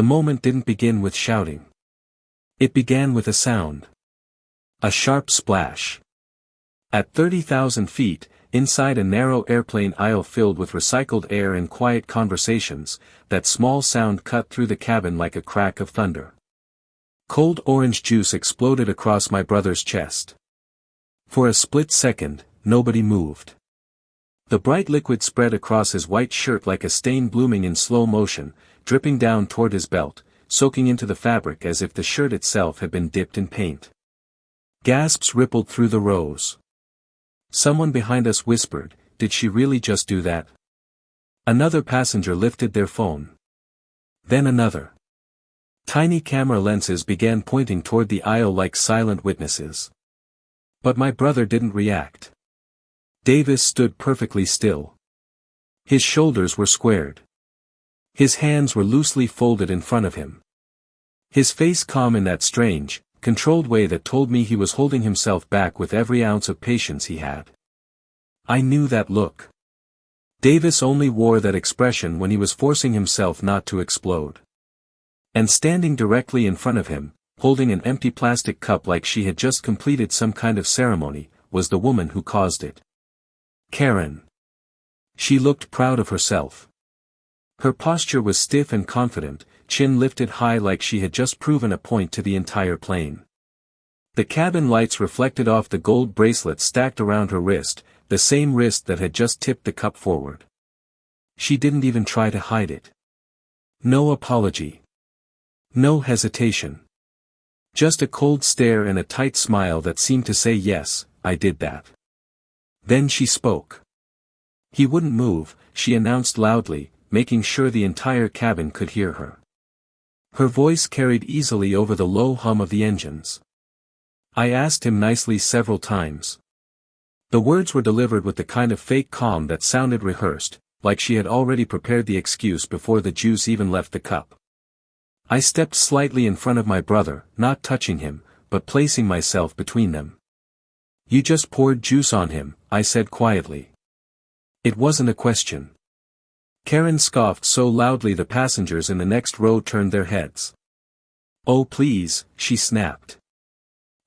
the moment didn't begin with shouting. It began with a sound. A sharp splash. At 30,000 feet, inside a narrow airplane aisle filled with recycled air and quiet conversations, that small sound cut through the cabin like a crack of thunder. Cold orange juice exploded across my brother's chest. For a split second, nobody moved. The bright liquid spread across his white shirt like a stain blooming in slow motion, dripping down toward his belt, soaking into the fabric as if the shirt itself had been dipped in paint. Gasps rippled through the rows. Someone behind us whispered, "Did she really just do that?" Another passenger lifted their phone. Then another. Tiny camera lenses began pointing toward the aisle like silent witnesses. But my brother didn't react. Davis stood perfectly still. His shoulders were squared. His hands were loosely folded in front of him. His face calm in that strange, controlled way that told me he was holding himself back with every ounce of patience he had. I knew that look. Davis only wore that expression when he was forcing himself not to explode. And standing directly in front of him, holding an empty plastic cup like she had just completed some kind of ceremony, was the woman who caused it. Karen. She looked proud of herself. Her posture was stiff and confident, chin lifted high like she had just proven a point to the entire plane. The cabin lights reflected off the gold bracelet stacked around her wrist, the same wrist that had just tipped the cup forward. She didn't even try to hide it. No apology. No hesitation. Just a cold stare and a tight smile that seemed to say yes, I did that. Then she spoke. He wouldn't move, she announced loudly, making sure the entire cabin could hear her. Her voice carried easily over the low hum of the engines. I asked him nicely several times. The words were delivered with the kind of fake calm that sounded rehearsed, like she had already prepared the excuse before the juice even left the cup. I stepped slightly in front of my brother, not touching him, but placing myself between them. You just poured juice on him, I said quietly. It wasn't a question. Karen scoffed so loudly the passengers in the next row turned their heads. Oh please, she snapped.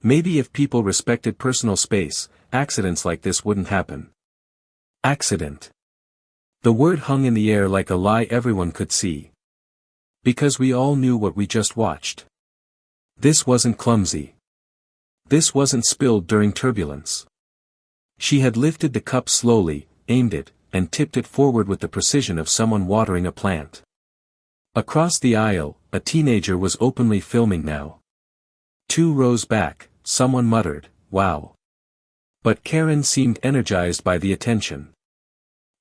Maybe if people respected personal space, accidents like this wouldn't happen. Accident. The word hung in the air like a lie everyone could see. Because we all knew what we just watched. This wasn't clumsy. This wasn't spilled during turbulence. She had lifted the cup slowly, aimed it, and tipped it forward with the precision of someone watering a plant. Across the aisle, a teenager was openly filming now. 2 rows back, someone muttered, "Wow." But Karen seemed energized by the attention.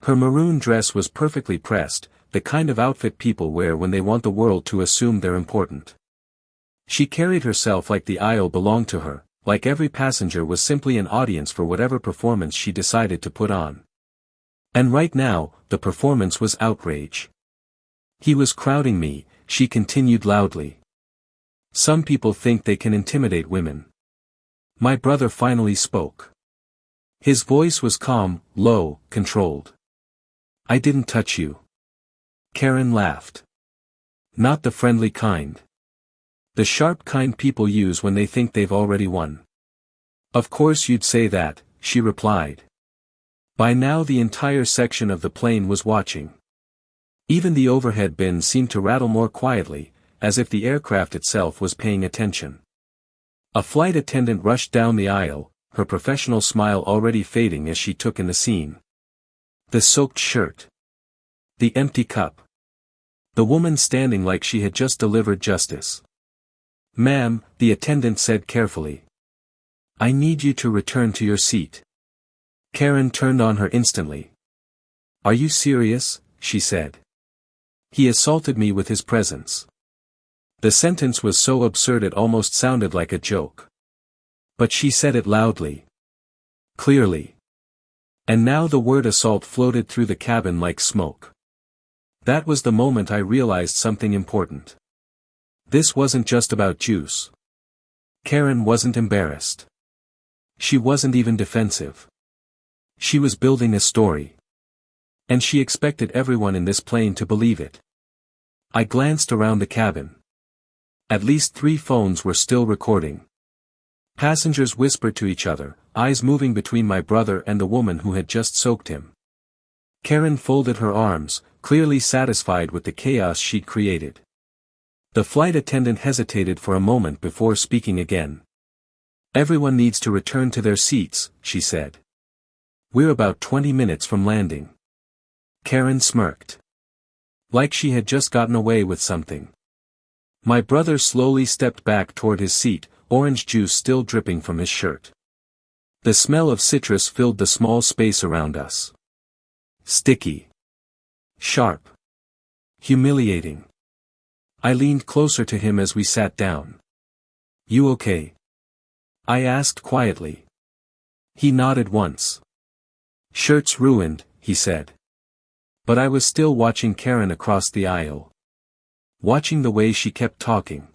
Her maroon dress was perfectly pressed, the kind of outfit people wear when they want the world to assume they're important. She carried herself like the aisle belonged to her, like every passenger was simply an audience for whatever performance she decided to put on. And right now, the performance was outrage. He was crowding me, she continued loudly. Some people think they can intimidate women. My brother finally spoke. His voice was calm, low, controlled. I didn't touch you. Karen laughed. Not the friendly kind. The sharp kind people use when they think they've already won. Of course you'd say that, she replied. By now the entire section of the plane was watching. Even the overhead bins seemed to rattle more quietly, as if the aircraft itself was paying attention. A flight attendant rushed down the aisle, her professional smile already fading as she took in the scene. The soaked shirt. The empty cup. The woman standing like she had just delivered justice. Ma'am, the attendant said carefully. I need you to return to your seat. Karen turned on her instantly. Are you serious? She said. He assaulted me with his presence. The sentence was so absurd it almost sounded like a joke. But she said it loudly. Clearly. And now the word assault floated through the cabin like smoke. That was the moment I realized something important. This wasn't just about juice. Karen wasn't embarrassed. She wasn't even defensive. She was building a story. And she expected everyone in this plane to believe it. I glanced around the cabin. At least 3 phones were still recording. Passengers whispered to each other, eyes moving between my brother and the woman who had just soaked him. Karen folded her arms, clearly satisfied with the chaos she'd created. The flight attendant hesitated for a moment before speaking again. "Everyone needs to return to their seats," she said. "We're about 20 minutes from landing." Karen smirked. Like she had just gotten away with something. My brother slowly stepped back toward his seat, orange juice still dripping from his shirt. The smell of citrus filled the small space around us. Sticky. Sharp. Humiliating. I leaned closer to him as we sat down. "You okay?" I asked quietly. He nodded once. "Shirt's ruined," he said. But I was still watching Karen across the aisle. Watching the way she kept talking.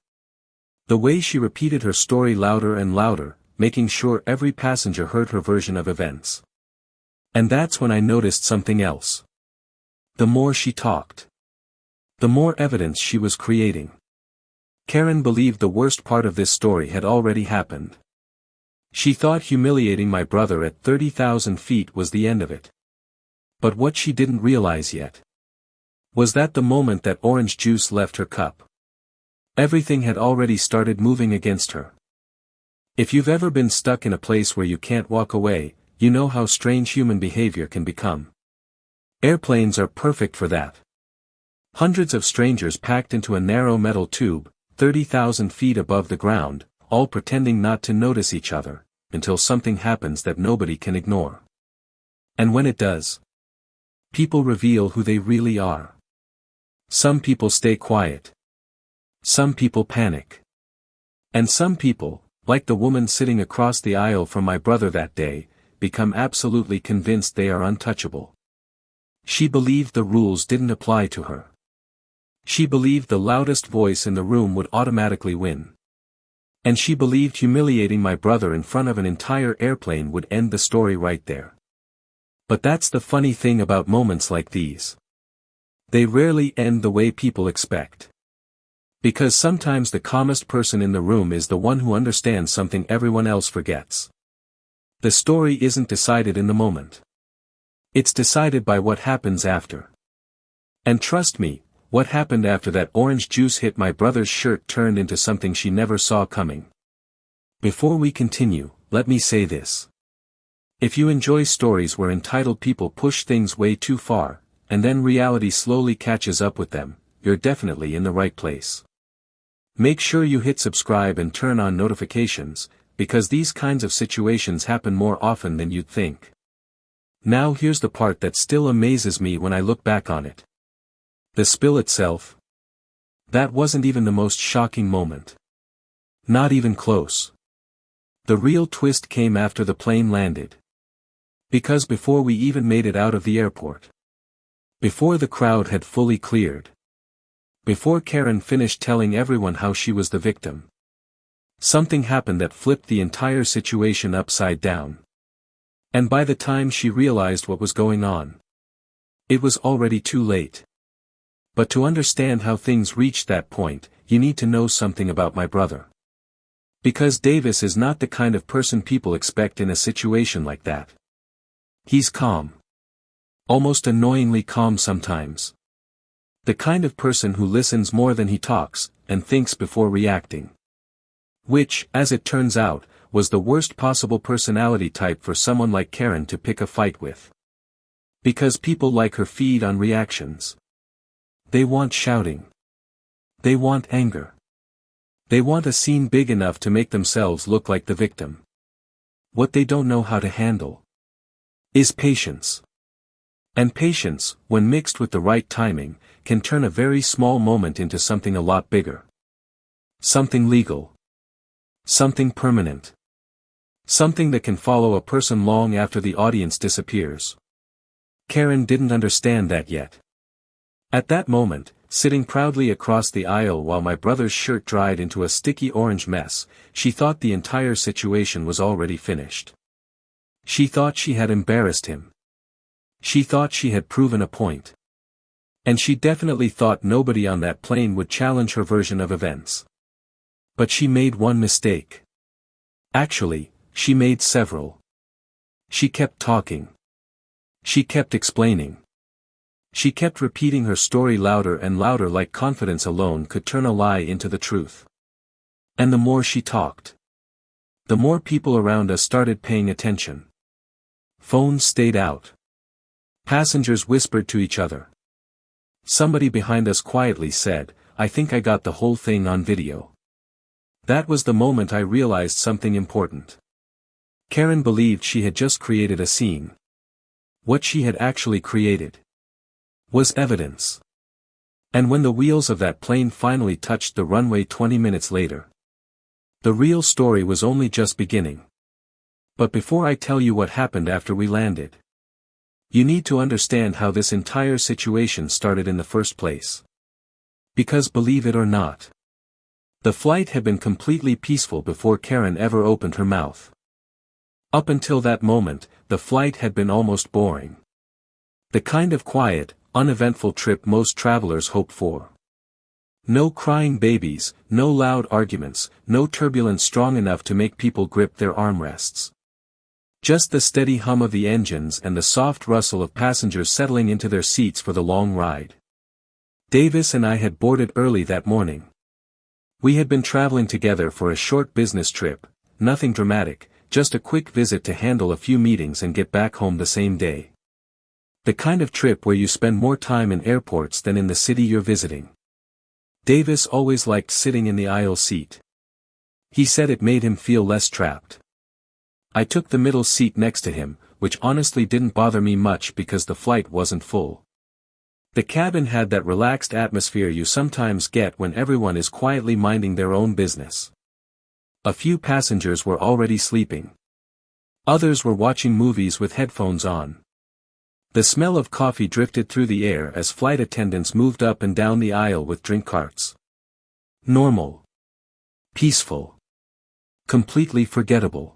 The way she repeated her story louder and louder, making sure every passenger heard her version of events. And that's when I noticed something else. The more she talked, the more evidence she was creating. Karen believed the worst part of this story had already happened. She thought humiliating my brother at 30,000 feet was the end of it. But what she didn't realize yet was that the moment that orange juice left her cup, everything had already started moving against her. If you've ever been stuck in a place where you can't walk away, you know how strange human behavior can become. Airplanes are perfect for that. Hundreds of strangers packed into a narrow metal tube, 30,000 feet above the ground, all pretending not to notice each other, until something happens that nobody can ignore. And when it does, people reveal who they really are. Some people stay quiet. Some people panic. And some people, like the woman sitting across the aisle from my brother that day, become absolutely convinced they are untouchable. She believed the rules didn't apply to her. She believed the loudest voice in the room would automatically win. And she believed humiliating my brother in front of an entire airplane would end the story right there. But that's the funny thing about moments like these. They rarely end the way people expect. Because sometimes the calmest person in the room is the one who understands something everyone else forgets. The story isn't decided in the moment. It's decided by what happens after. And trust me, what happened after that orange juice hit my brother's shirt turned into something she never saw coming. Before we continue, let me say this. If you enjoy stories where entitled people push things way too far, and then reality slowly catches up with them, you're definitely in the right place. Make sure you hit subscribe and turn on notifications, because these kinds of situations happen more often than you'd think. Now here's the part that still amazes me when I look back on it. The spill itself? That wasn't even the most shocking moment. Not even close. The real twist came after the plane landed. Because before we even made it out of the airport. Before the crowd had fully cleared. Before Karen finished telling everyone how she was the victim. Something happened that flipped the entire situation upside down. And by the time she realized what was going on, it was already too late. But to understand how things reached that point, you need to know something about my brother. Because Davis is not the kind of person people expect in a situation like that. He's calm. Almost annoyingly calm sometimes. The kind of person who listens more than he talks, and thinks before reacting. Which, as it turns out, was the worst possible personality type for someone like Karen to pick a fight with. Because people like her feed on reactions. They want shouting. They want anger. They want a scene big enough to make themselves look like the victim. What they don't know how to handle is patience. And patience, when mixed with the right timing, can turn a very small moment into something a lot bigger. Something legal. Something permanent. Something that can follow a person long after the audience disappears. Karen didn't understand that yet. At that moment, sitting proudly across the aisle while my brother's shirt dried into a sticky orange mess, she thought the entire situation was already finished. She thought she had embarrassed him. She thought she had proven a point. And she definitely thought nobody on that plane would challenge her version of events. But she made one mistake. Actually, she made several. She kept talking. She kept explaining. She kept repeating her story louder and louder, like confidence alone could turn a lie into the truth. And the more she talked, the more people around us started paying attention. Phones stayed out. Passengers whispered to each other. Somebody behind us quietly said, "I think I got the whole thing on video." That was the moment I realized something important. Karen believed she had just created a scene. What she had actually created was evidence. And when the wheels of that plane finally touched the runway 20 minutes later, the real story was only just beginning. But before I tell you what happened after we landed, you need to understand how this entire situation started in the first place. Because believe it or not, the flight had been completely peaceful before Karen ever opened her mouth. Up until that moment, the flight had been almost boring. The kind of quiet, uneventful trip most travelers hope for. No crying babies, no loud arguments, no turbulence strong enough to make people grip their armrests. Just the steady hum of the engines and the soft rustle of passengers settling into their seats for the long ride. Davis and I had boarded early that morning. We had been traveling together for a short business trip, nothing dramatic, just a quick visit to handle a few meetings and get back home the same day. The kind of trip where you spend more time in airports than in the city you're visiting. Davis always liked sitting in the aisle seat. He said it made him feel less trapped. I took the middle seat next to him, which honestly didn't bother me much because the flight wasn't full. The cabin had that relaxed atmosphere you sometimes get when everyone is quietly minding their own business. A few passengers were already sleeping. Others were watching movies with headphones on. The smell of coffee drifted through the air as flight attendants moved up and down the aisle with drink carts. Normal. Peaceful. Completely forgettable.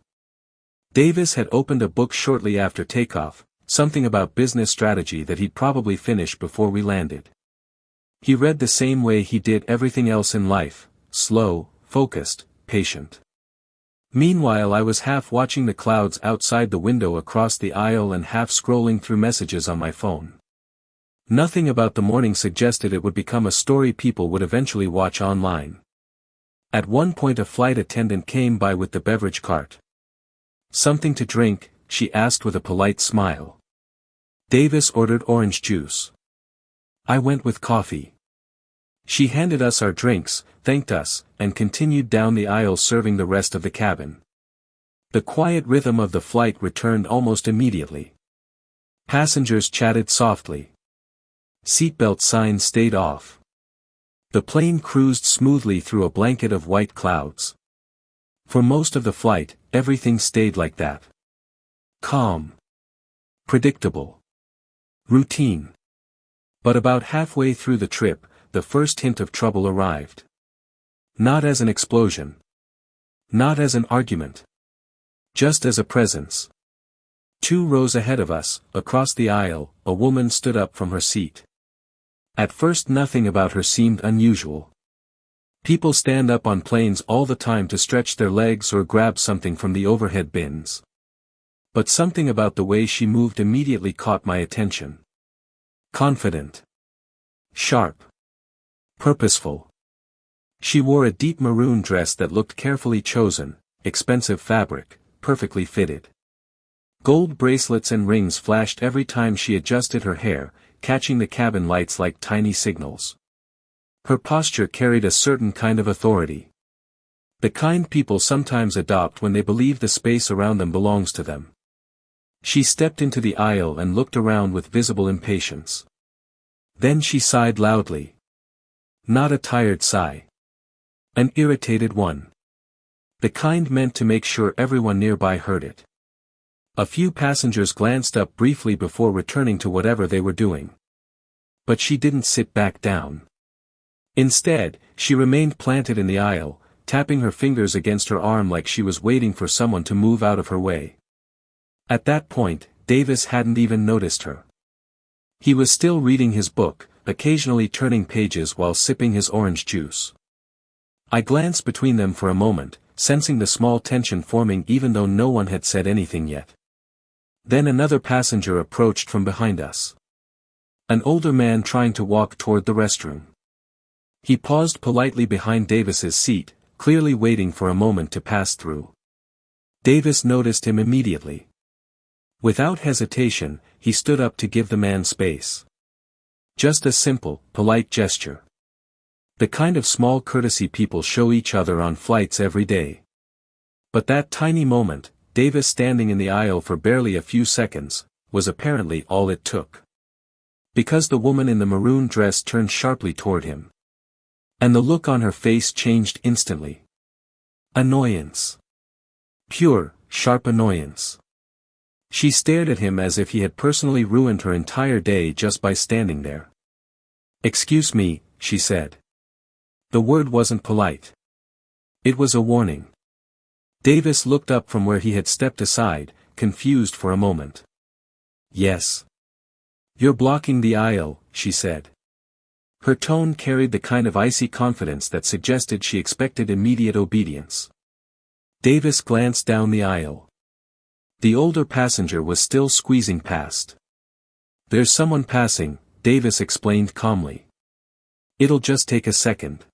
Davis had opened a book shortly after takeoff, something about business strategy that he'd probably finish before we landed. He read the same way he did everything else in life, slow, focused, patient. Meanwhile I was half watching the clouds outside the window across the aisle and half scrolling through messages on my phone. Nothing about the morning suggested it would become a story people would eventually watch online. At one point a flight attendant came by with the beverage cart. "Something to drink?" she asked with a polite smile. Davis ordered orange juice. I went with coffee. She handed us our drinks, thanked us, and continued down the aisle serving the rest of the cabin. The quiet rhythm of the flight returned almost immediately. Passengers chatted softly. Seatbelt signs stayed off. The plane cruised smoothly through a blanket of white clouds. For most of the flight, everything stayed like that. Calm. Predictable. Routine. But about halfway through the trip, the first hint of trouble arrived. Not as an explosion. Not as an argument. Just as a presence. 2 rows ahead of us, across the aisle, a woman stood up from her seat. At first nothing about her seemed unusual. People stand up on planes all the time to stretch their legs or grab something from the overhead bins. But something about the way she moved immediately caught my attention. Confident. Sharp. Purposeful. She wore a deep maroon dress that looked carefully chosen, expensive fabric, perfectly fitted. Gold bracelets and rings flashed every time she adjusted her hair, catching the cabin lights like tiny signals. Her posture carried a certain kind of authority. The kind people sometimes adopt when they believe the space around them belongs to them. She stepped into the aisle and looked around with visible impatience. Then she sighed loudly. Not a tired sigh. An irritated one. The kind meant to make sure everyone nearby heard it. A few passengers glanced up briefly before returning to whatever they were doing. But she didn't sit back down. Instead, she remained planted in the aisle, tapping her fingers against her arm like she was waiting for someone to move out of her way. At that point, Davis hadn't even noticed her. He was still reading his book, occasionally turning pages while sipping his orange juice. I glanced between them for a moment, sensing the small tension forming even though no one had said anything yet. Then another passenger approached from behind us. An older man trying to walk toward the restroom. He paused politely behind Davis's seat, clearly waiting for a moment to pass through. Davis noticed him immediately. Without hesitation, he stood up to give the man space. Just a simple, polite gesture. The kind of small courtesy people show each other on flights every day. But that tiny moment, Davis standing in the aisle for barely a few seconds, was apparently all it took. Because the woman in the maroon dress turned sharply toward him. And the look on her face changed instantly. Annoyance. Pure, sharp annoyance. She stared at him as if he had personally ruined her entire day just by standing there. "Excuse me," she said. The word wasn't polite. It was a warning. Davis looked up from where he had stepped aside, confused for a moment. "Yes. You're blocking the aisle," she said. Her tone carried the kind of icy confidence that suggested she expected immediate obedience. Davis glanced down the aisle. The older passenger was still squeezing past. "There's someone passing," Davis explained calmly. "It'll just take a second."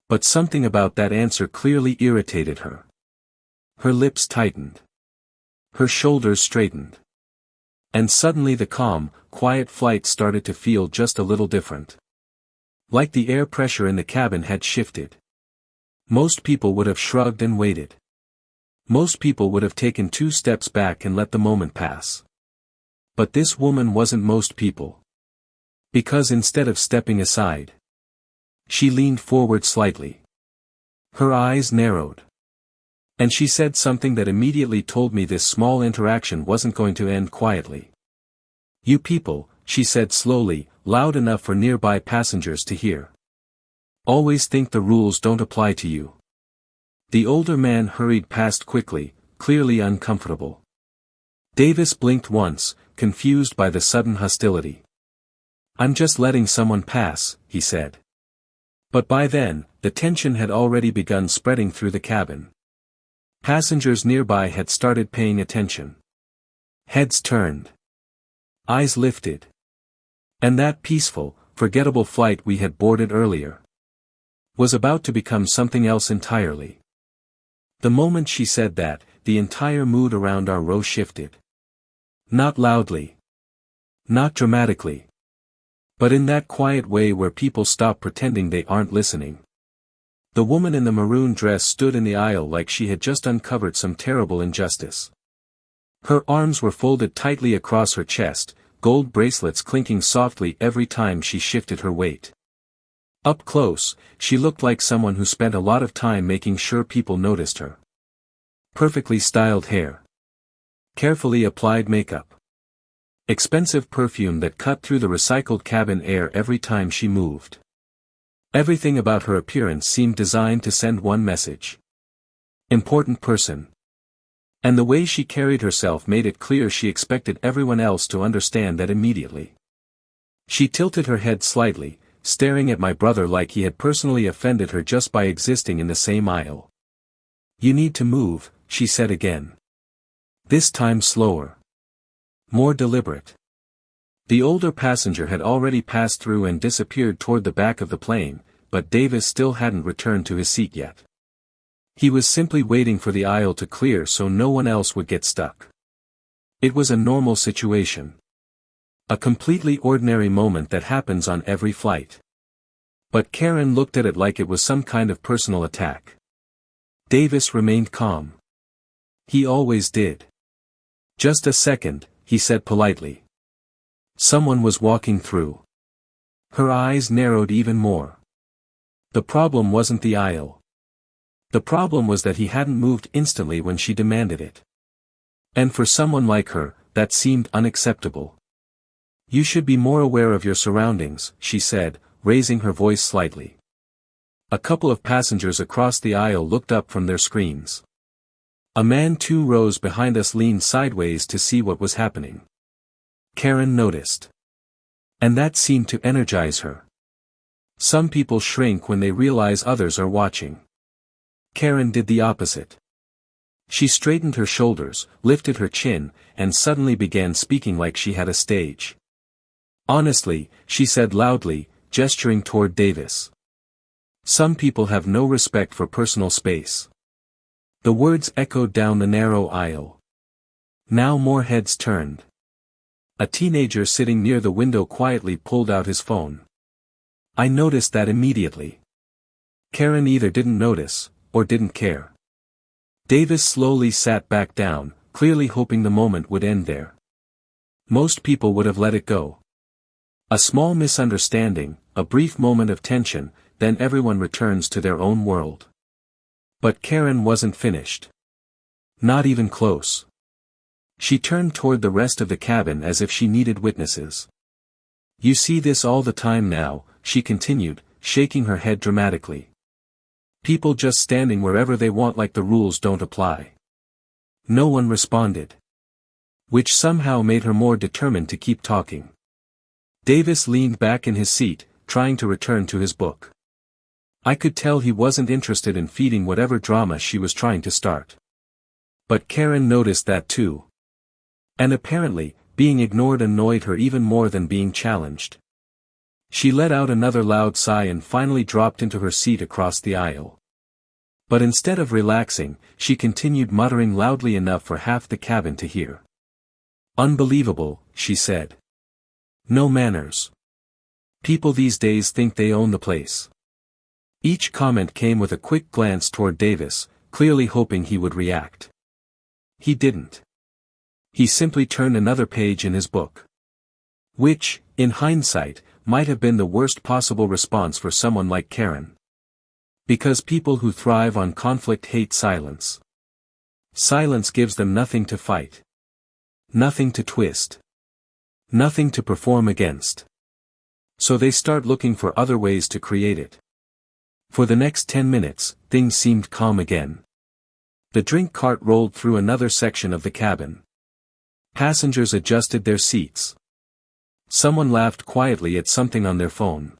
But something about that answer clearly irritated her. Her lips tightened. Her shoulders straightened. And suddenly the calm, quiet flight started to feel just a little different. Like the air pressure in the cabin had shifted. Most people would have shrugged and waited. Most people would have taken 2 steps back and let the moment pass. But this woman wasn't most people. Because instead of stepping aside, she leaned forward slightly. Her eyes narrowed. And she said something that immediately told me this small interaction wasn't going to end quietly. "You people," she said slowly, loud enough for nearby passengers to hear. "Always think the rules don't apply to you." The older man hurried past quickly, clearly uncomfortable. Davis blinked once, confused by the sudden hostility. "I'm just letting someone pass," he said. But by then, the tension had already begun spreading through the cabin. Passengers nearby had started paying attention. Heads turned. Eyes lifted. And that peaceful, forgettable flight we had boarded earlier was about to become something else entirely. The moment she said that, the entire mood around our row shifted. Not loudly. Not dramatically. But in that quiet way where people stop pretending they aren't listening. The woman in the maroon dress stood in the aisle like she had just uncovered some terrible injustice. Her arms were folded tightly across her chest, gold bracelets clinking softly every time she shifted her weight. Up close, she looked like someone who spent a lot of time making sure people noticed her. Perfectly styled hair. Carefully applied makeup. Expensive perfume that cut through the recycled cabin air every time she moved. Everything about her appearance seemed designed to send one message. Important person. And the way she carried herself made it clear she expected everyone else to understand that immediately. She tilted her head slightly, staring at my brother like he had personally offended her just by existing in the same aisle. "You need to move," she said again. This time slower. More deliberate. The older passenger had already passed through and disappeared toward the back of the plane, but Davis still hadn't returned to his seat yet. He was simply waiting for the aisle to clear so no one else would get stuck. It was a normal situation. A completely ordinary moment that happens on every flight. But Karen looked at it like it was some kind of personal attack. Davis remained calm. He always did. "Just a second," he said politely. Someone was walking through. Her eyes narrowed even more. The problem wasn't the aisle. The problem was that he hadn't moved instantly when she demanded it. And for someone like her, that seemed unacceptable. "You should be more aware of your surroundings," she said, raising her voice slightly. A couple of passengers across the aisle looked up from their screens. A man 2 rows behind us leaned sideways to see what was happening. Karen noticed. And that seemed to energize her. Some people shrink when they realize others are watching. Karen did the opposite. She straightened her shoulders, lifted her chin, and suddenly began speaking like she had a stage. Honestly, she said loudly, gesturing toward Davis. Some people have no respect for personal space. The words echoed down the narrow aisle. Now more heads turned. A teenager sitting near the window quietly pulled out his phone. I noticed that immediately. Karen either didn't notice, or didn't care. Davis slowly sat back down, clearly hoping the moment would end there. Most people would have let it go. A small misunderstanding, a brief moment of tension, then everyone returns to their own world. But Karen wasn't finished. Not even close. She turned toward the rest of the cabin as if she needed witnesses. You see this all the time now, she continued, shaking her head dramatically. People just standing wherever they want like the rules don't apply. No one responded. Which somehow made her more determined to keep talking. Davis leaned back in his seat, trying to return to his book. I could tell he wasn't interested in feeding whatever drama she was trying to start. But Karen noticed that too. And apparently, being ignored annoyed her even more than being challenged. She let out another loud sigh and finally dropped into her seat across the aisle. But instead of relaxing, she continued muttering loudly enough for half the cabin to hear. Unbelievable, she said. No manners. People these days think they own the place. Each comment came with a quick glance toward Davis, clearly hoping he would react. He didn't. He simply turned another page in his book. Which, in hindsight, might have been the worst possible response for someone like Karen. Because people who thrive on conflict hate silence. Silence gives them nothing to fight. Nothing to twist. Nothing to perform against. So they start looking for other ways to create it. For the next 10 minutes, things seemed calm again. The drink cart rolled through another section of the cabin. Passengers adjusted their seats. Someone laughed quietly at something on their phone.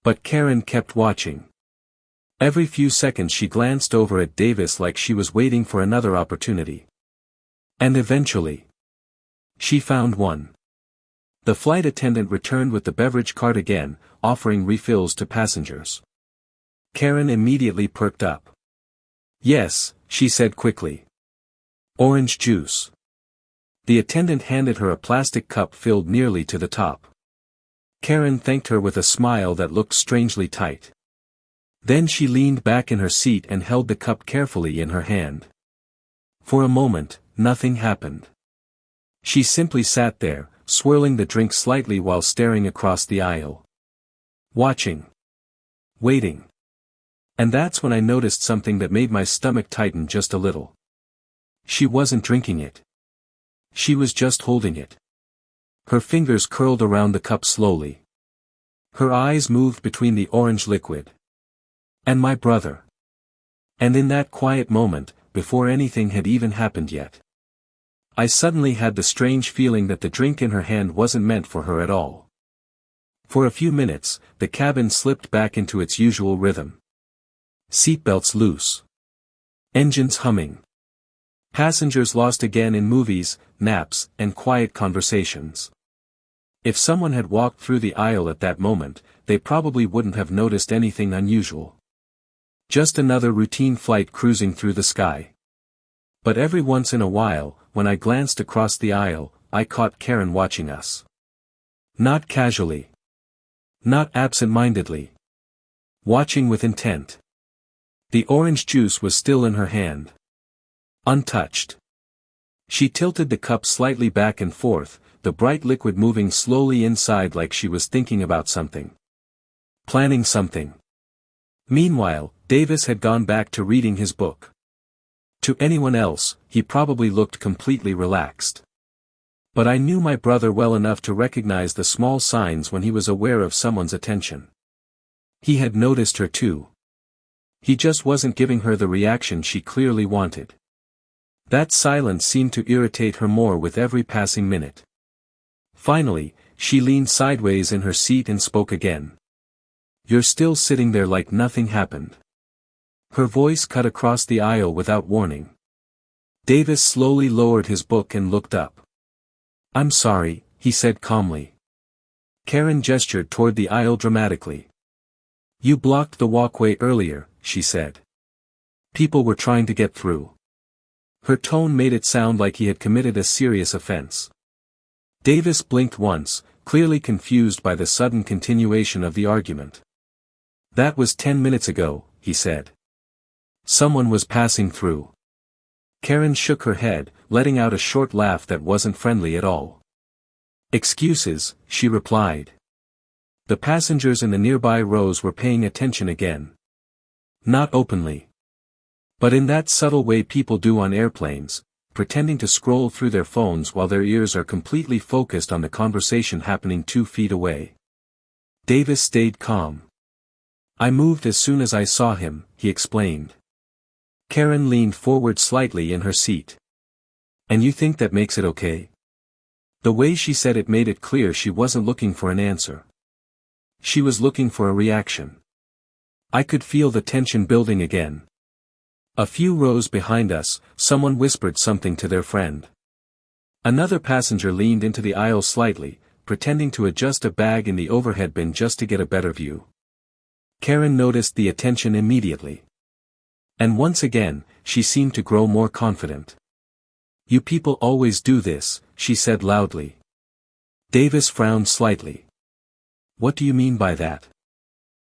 But Karen kept watching. Every few seconds she glanced over at Davis like she was waiting for another opportunity. And eventually, she found one. The flight attendant returned with the beverage cart again, offering refills to passengers. Karen immediately perked up. Yes, she said quickly. Orange juice. The attendant handed her a plastic cup filled nearly to the top. Karen thanked her with a smile that looked strangely tight. Then she leaned back in her seat and held the cup carefully in her hand. For a moment, nothing happened. She simply sat there, swirling the drink slightly while staring across the aisle. Watching. Waiting. And that's when I noticed something that made my stomach tighten just a little. She wasn't drinking it. She was just holding it. Her fingers curled around the cup slowly. Her eyes moved between the orange liquid. And my brother. And in that quiet moment, before anything had even happened yet, I suddenly had the strange feeling that the drink in her hand wasn't meant for her at all. For a few minutes, the cabin slipped back into its usual rhythm. Seatbelts loose. Engines humming. Passengers lost again in movies, naps, and quiet conversations. If someone had walked through the aisle at that moment, they probably wouldn't have noticed anything unusual. Just another routine flight cruising through the sky. But every once in a while, when I glanced across the aisle, I caught Karen watching us. Not casually. Not absent-mindedly. Watching with intent. The orange juice was still in her hand. Untouched. She tilted the cup slightly back and forth, the bright liquid moving slowly inside like she was thinking about something. Planning something. Meanwhile, Davis had gone back to reading his book. To anyone else, he probably looked completely relaxed. But I knew my brother well enough to recognize the small signs when he was aware of someone's attention. He had noticed her too. He just wasn't giving her the reaction she clearly wanted. That silence seemed to irritate her more with every passing minute. Finally, She leaned sideways in her seat and spoke again. "You're still sitting there like nothing happened." Her voice cut across the aisle without warning. Davis slowly lowered his book and looked up. "I'm sorry," he said calmly. Karen gestured toward the aisle dramatically. "You blocked the walkway earlier," she said. "People were trying to get through." Her tone made it sound like he had committed a serious offense. Davis blinked once, clearly confused by the sudden continuation of the argument. "That was 10 minutes ago," he said. "Someone was passing through." Karen shook her head, letting out a short laugh that wasn't friendly at all. "Excuses," she replied. The passengers in the nearby rows were paying attention again. Not openly, but in that subtle way people do on airplanes, pretending to scroll through their phones while their ears are completely focused on the conversation happening 2 feet away. Davis stayed calm. "I moved as soon as I saw him," he explained. Karen leaned forward slightly in her seat. "And you think that makes it okay?" The way she said it made it clear she wasn't looking for an answer. She was looking for a reaction. I could feel the tension building again. A few rows behind us, someone whispered something to their friend. Another passenger leaned into the aisle slightly, pretending to adjust a bag in the overhead bin just to get a better view. Karen noticed the attention immediately. And once again, she seemed to grow more confident. "You people always do this," she said loudly. Davis frowned slightly. "What do you mean by that?"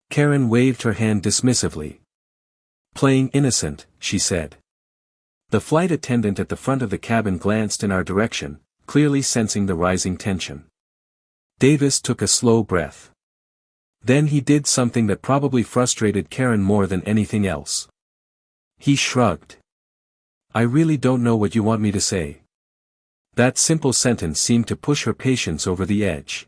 Karen waved her hand dismissively. "Playing innocent," she said. The flight attendant at the front of the cabin glanced in our direction, clearly sensing the rising tension. Davis took a slow breath. Then he did something that probably frustrated Karen more than anything else. He shrugged. "I really don't know what you want me to say." That simple sentence seemed to push her patience over the edge.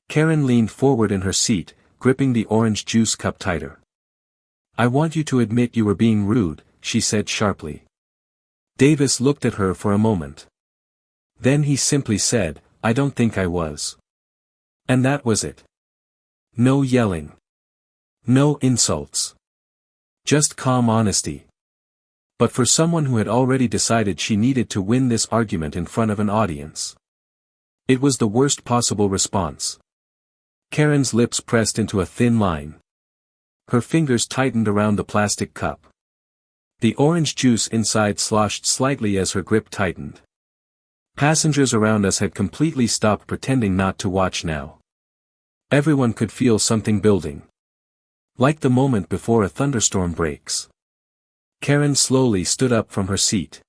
Karen leaned forward in her seat, gripping the orange juice cup tighter. "I want you to admit you were being rude," she said sharply. Davis looked at her for a moment. Then he simply said, "I don't think I was." And that was it. No yelling. No insults. Just calm honesty. But for someone who had already decided she needed to win this argument in front of an audience, it was the worst possible response. Karen's lips pressed into a thin line. Her fingers tightened around the plastic cup. The orange juice inside sloshed slightly as her grip tightened. Passengers around us had completely stopped pretending not to watch now. Everyone could feel something building. Like the moment before a thunderstorm breaks. Karen slowly stood up from her seat.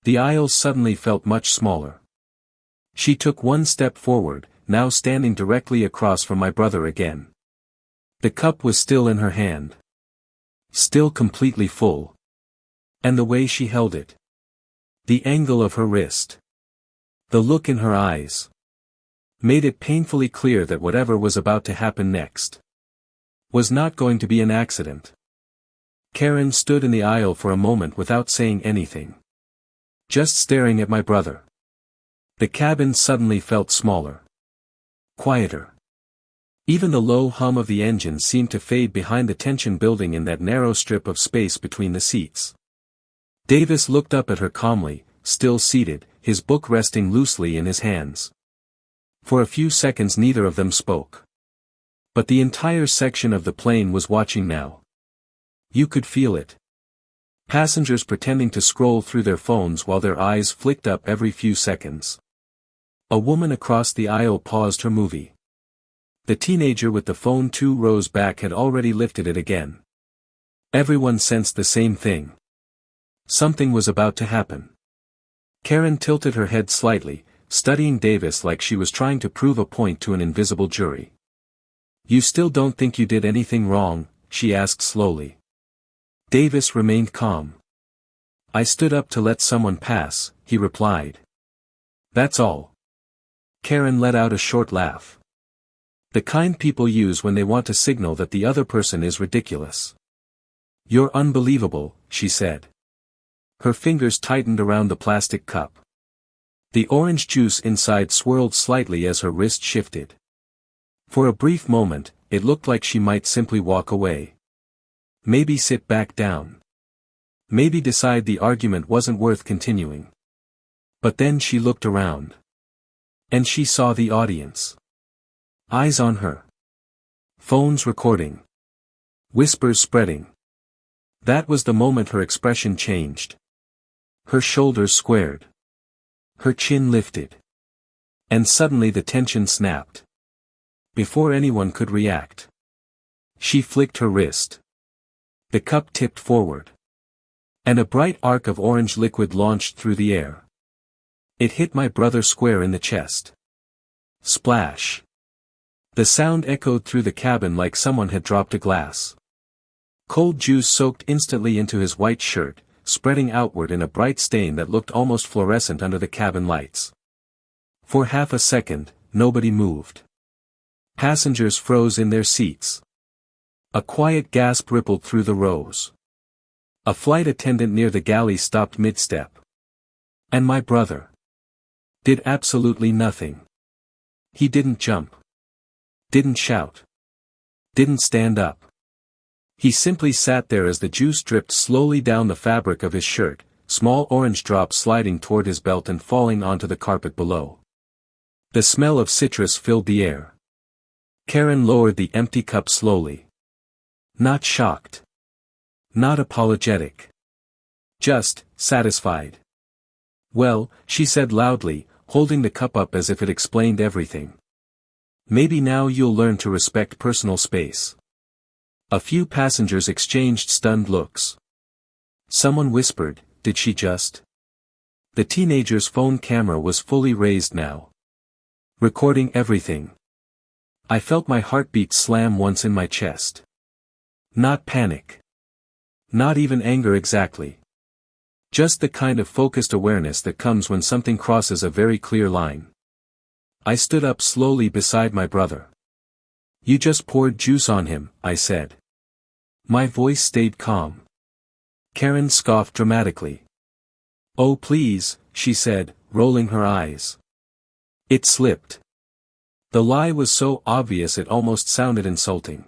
The aisles suddenly felt much smaller. She took one step forward, now standing directly across from my brother again. The cup was still in her hand. Still completely full. And the way she held it. The angle of her wrist. The look in her eyes. Made it painfully clear that whatever was about to happen next was not going to be an accident. Karen stood in the aisle for a moment without saying anything. Just staring at my brother. The cabin suddenly felt smaller. Quieter. Even the low hum of the engine seemed to fade behind the tension building in that narrow strip of space between the seats. Davis looked up at her calmly, still seated, his book resting loosely in his hands. For a few seconds neither of them spoke. But the entire section of the plane was watching now. You could feel it. Passengers pretending to scroll through their phones while their eyes flicked up every few seconds. A woman across the aisle paused her movie. The teenager with the phone 2 rows back had already lifted it again. Everyone sensed the same thing. Something was about to happen. Karen tilted her head slightly, studying Davis like she was trying to prove a point to an invisible jury. "You still don't think you did anything wrong?" she asked slowly. Davis remained calm. "I stood up to let someone pass," he replied. "That's all." Karen let out a short laugh. The kind people use when they want to signal that the other person is ridiculous. "You're unbelievable," she said. Her fingers tightened around the plastic cup. The orange juice inside swirled slightly as her wrist shifted. For a brief moment, it looked like she might simply walk away. Maybe sit back down. Maybe decide the argument wasn't worth continuing. But then she looked around. And she saw the audience. Eyes on her. Phones recording. Whispers spreading. That was the moment her expression changed. Her shoulders squared. Her chin lifted. And suddenly the tension snapped. Before anyone could react. She flicked her wrist. The cup tipped forward. And a bright arc of orange liquid launched through the air. It hit my brother square in the chest. Splash. The sound echoed through the cabin like someone had dropped a glass. Cold juice soaked instantly into his white shirt, spreading outward in a bright stain that looked almost fluorescent under the cabin lights. For half a second, nobody moved. Passengers froze in their seats. A quiet gasp rippled through the rows. A flight attendant near the galley stopped mid-step. And my brother did absolutely nothing. He didn't jump. Didn't shout. Didn't stand up. He simply sat there as the juice dripped slowly down the fabric of his shirt, small orange drops sliding toward his belt and falling onto the carpet below. The smell of citrus filled the air. Karen lowered the empty cup slowly. Not shocked. Not apologetic. Just satisfied. Well, she said loudly, holding the cup up as if it explained everything. Maybe now you'll learn to respect personal space. A few passengers exchanged stunned looks. Someone whispered, "Did she just?" The teenager's phone camera was fully raised now. Recording everything. I felt my heartbeat slam once in my chest. Not panic. Not even anger exactly. Just the kind of focused awareness that comes when something crosses a very clear line. I stood up slowly beside my brother. "You just poured juice on him," I said. My voice stayed calm. Karen scoffed dramatically. "Oh please," she said, rolling her eyes. It slipped. The lie was so obvious it almost sounded insulting.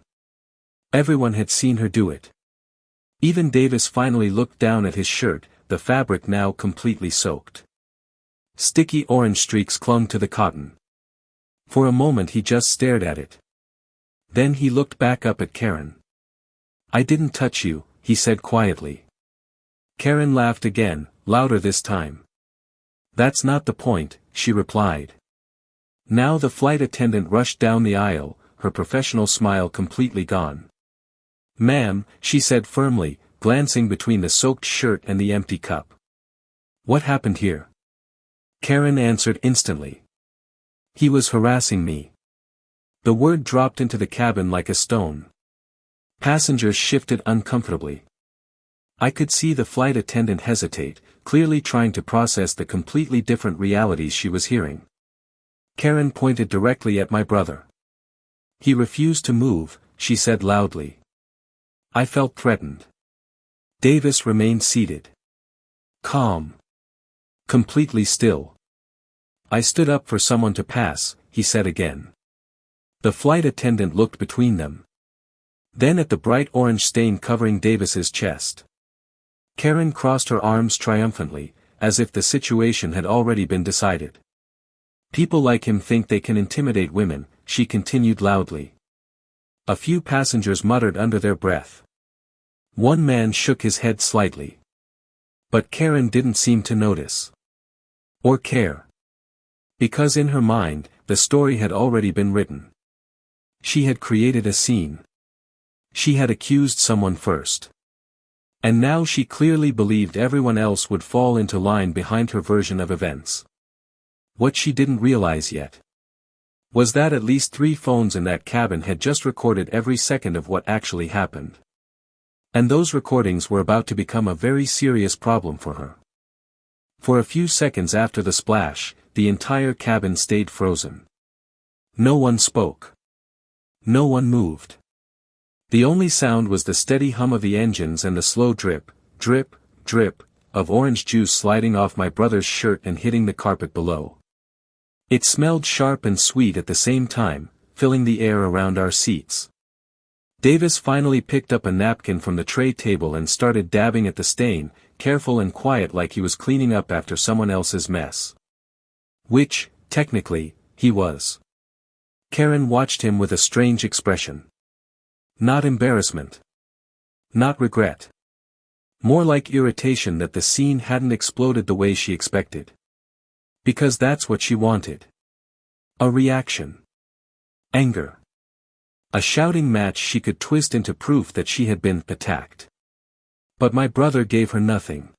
Everyone had seen her do it. Even Davis finally looked down at his shirt, the fabric now completely soaked. Sticky orange streaks clung to the cotton. For a moment he just stared at it. Then he looked back up at Karen. "I didn't touch you," he said quietly. Karen laughed again, louder this time. "That's not the point," she replied. Now the flight attendant rushed down the aisle, her professional smile completely gone. "Ma'am," she said firmly, glancing between the soaked shirt and the empty cup. "What happened here?" Karen answered instantly. "He was harassing me." The word dropped into the cabin like a stone. Passengers shifted uncomfortably. I could see the flight attendant hesitate, clearly trying to process the completely different realities she was hearing. Karen pointed directly at my brother. "He refused to move," she said loudly. I felt threatened. Davis remained seated. Calm. Completely still. "I stood up for someone to pass," he said again. The flight attendant looked between them. Then at the bright orange stain covering Davis's chest. Karen crossed her arms triumphantly, as if the situation had already been decided. "People like him think they can intimidate women," she continued loudly. A few passengers muttered under their breath. One man shook his head slightly. But Karen didn't seem to notice. Or care. Because in her mind, the story had already been written. She had created a scene. She had accused someone first. And now she clearly believed everyone else would fall into line behind her version of events. What she didn't realize yet was that at least 3 phones in that cabin had just recorded every second of what actually happened. And those recordings were about to become a very serious problem for her. For a few seconds after the splash, the entire cabin stayed frozen. No one spoke. No one moved. The only sound was the steady hum of the engines and the slow drip, drip, drip, of orange juice sliding off my brother's shirt and hitting the carpet below. It smelled sharp and sweet at the same time, filling the air around our seats. Davis finally picked up a napkin from the tray table and started dabbing at the stain, careful and quiet like he was cleaning up after someone else's mess. Which, technically, he was. Karen watched him with a strange expression. Not embarrassment. Not regret. More like irritation that the scene hadn't exploded the way she expected. Because that's what she wanted. A reaction. Anger. A shouting match she could twist into proof that she had been attacked. But my brother gave her nothing.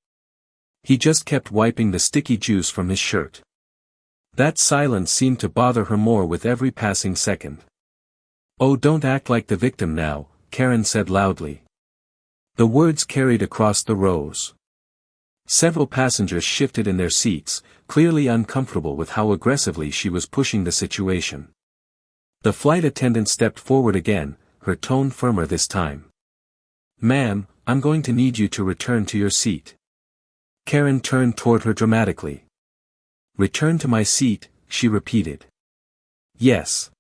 He just kept wiping the sticky juice from his shirt. That silence seemed to bother her more with every passing second. "Oh, don't act like the victim now," Karen said loudly. The words carried across the rows. Several passengers shifted in their seats, clearly uncomfortable with how aggressively she was pushing the situation. The flight attendant stepped forward again, her tone firmer this time. "Ma'am, I'm going to need you to return to your seat." Karen turned toward her dramatically. "Return to my seat," she repeated. "Yes."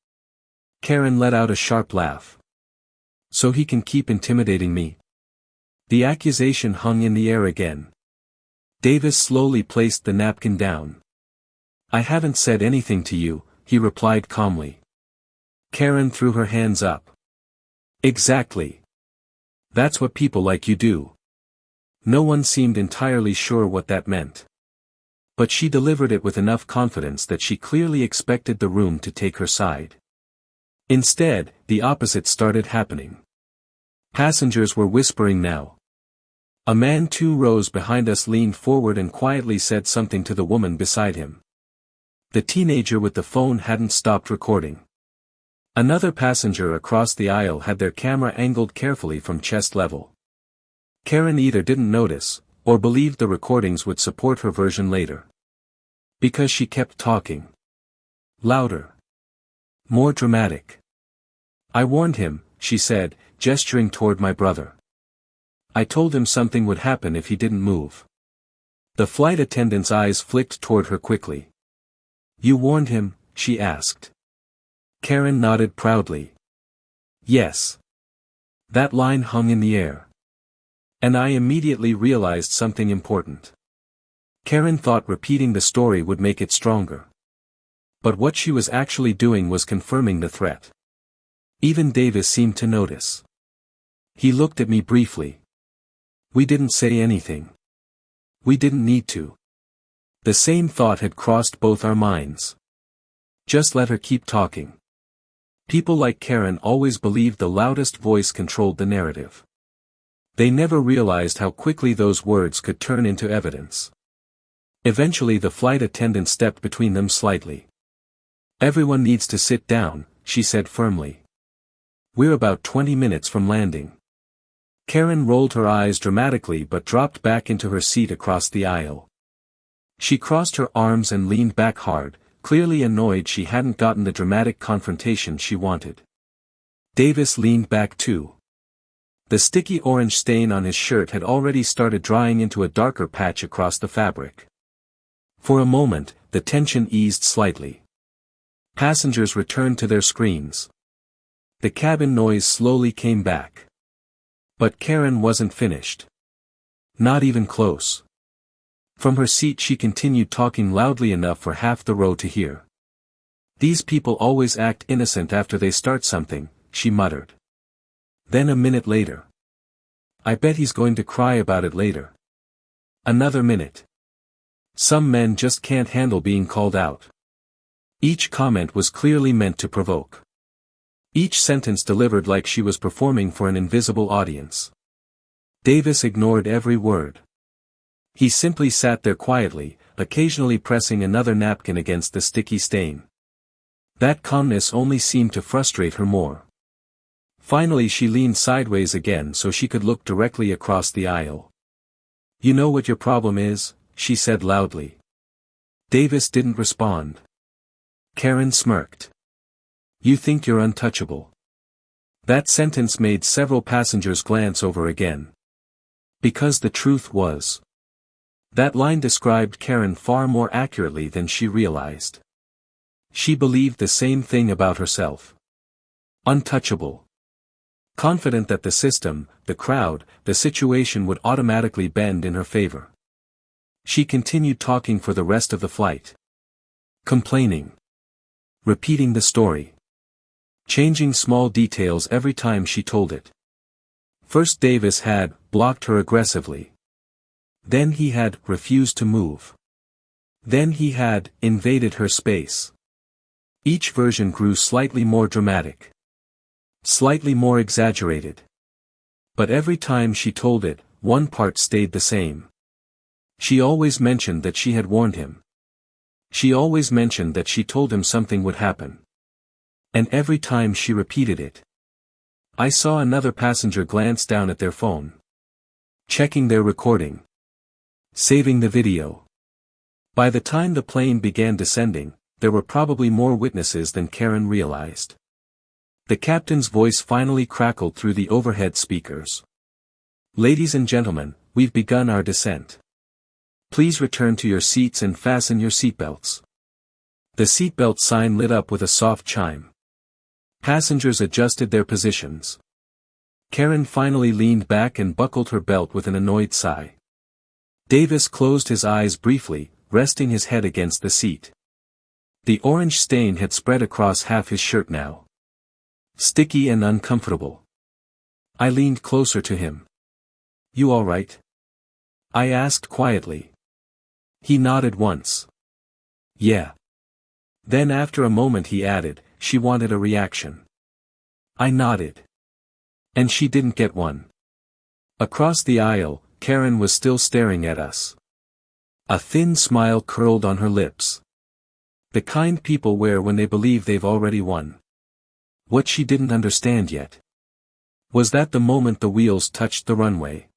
Karen let out a sharp laugh. "So he can keep intimidating me?" The accusation hung in the air again. Davis slowly placed the napkin down. "I haven't said anything to you," he replied calmly. Karen threw her hands up. "Exactly. That's what people like you do." No one seemed entirely sure what that meant. But she delivered it with enough confidence that she clearly expected the room to take her side. Instead, the opposite started happening. Passengers were whispering now. A man 2 rows behind us leaned forward and quietly said something to the woman beside him. The teenager with the phone hadn't stopped recording. Another passenger across the aisle had their camera angled carefully from chest level. Karen either didn't notice, or believed the recordings would support her version later. Because she kept talking. Louder. More dramatic. "I warned him," she said, gesturing toward my brother. "I told him something would happen if he didn't move." The flight attendant's eyes flicked toward her quickly. "You warned him?" she asked. Karen nodded proudly. "Yes." That line hung in the air. And I immediately realized something important. Karen thought repeating the story would make it stronger. But what she was actually doing was confirming the threat. Even Davis seemed to notice. He looked at me briefly. We didn't say anything. We didn't need to. The same thought had crossed both our minds. Just let her keep talking. People like Karen always believed the loudest voice controlled the narrative. They never realized how quickly those words could turn into evidence. Eventually the flight attendant stepped between them slightly. "Everyone needs to sit down," she said firmly. "We're about 20 minutes from landing." Karen rolled her eyes dramatically but dropped back into her seat across the aisle. She crossed her arms and leaned back hard, clearly annoyed she hadn't gotten the dramatic confrontation she wanted. Davis leaned back too. The sticky orange stain on his shirt had already started drying into a darker patch across the fabric. For a moment, the tension eased slightly. Passengers returned to their screens. The cabin noise slowly came back. But Karen wasn't finished. Not even close. From her seat she continued talking loudly enough for half the row to hear. "These people always act innocent after they start something," she muttered. Then a minute later. "I bet he's going to cry about it later." Another minute. "Some men just can't handle being called out." Each comment was clearly meant to provoke. Each sentence delivered like she was performing for an invisible audience. Davis ignored every word. He simply sat there quietly, occasionally pressing another napkin against the sticky stain. That calmness only seemed to frustrate her more. Finally she leaned sideways again so she could look directly across the aisle. "You know what your problem is?" she said loudly. Davis didn't respond. Karen smirked. "You think you're untouchable." That sentence made several passengers glance over again. Because the truth was. That line described Karen far more accurately than she realized. She believed the same thing about herself. Untouchable. Confident that the system, the crowd, the situation would automatically bend in her favor. She continued talking for the rest of the flight. Complaining. Repeating the story. Changing small details every time she told it. First Davis had blocked her aggressively. Then he had refused to move. Then he had invaded her space. Each version grew slightly more dramatic. Slightly more exaggerated. But every time she told it, one part stayed the same. She always mentioned that she had warned him. She always mentioned that she told him something would happen. And every time she repeated it, I saw another passenger glance down at their phone. Checking their recording. Saving the video. By the time the plane began descending, there were probably more witnesses than Karen realized. The captain's voice finally crackled through the overhead speakers. Ladies and gentlemen, we've begun our descent. Please return to your seats and fasten your seatbelts. The seatbelt sign lit up with a soft chime. Passengers adjusted their positions. Karen finally leaned back and buckled her belt with an annoyed sigh. Davis closed his eyes briefly, resting his head against the seat. The orange stain had spread across half his shirt now. Sticky and uncomfortable. I leaned closer to him. You all right? I asked quietly. He nodded once. Yeah. Then after a moment he added, she wanted a reaction. I nodded. And she didn't get one. Across the aisle, Karen was still staring at us. A thin smile curled on her lips. The kind people wear when they believe they've already won. What she didn't understand yet was that the moment the wheels touched the runway,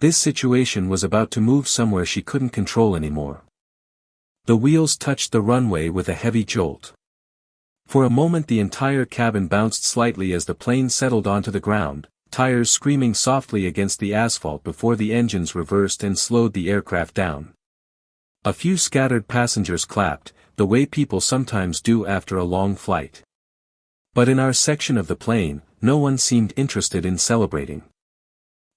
this situation was about to move somewhere she couldn't control anymore. The wheels touched the runway with a heavy jolt. For a moment the entire cabin bounced slightly as the plane settled onto the ground, tires screaming softly against the asphalt before the engines reversed and slowed the aircraft down. A few scattered passengers clapped, the way people sometimes do after a long flight. But in our section of the plane, no one seemed interested in celebrating.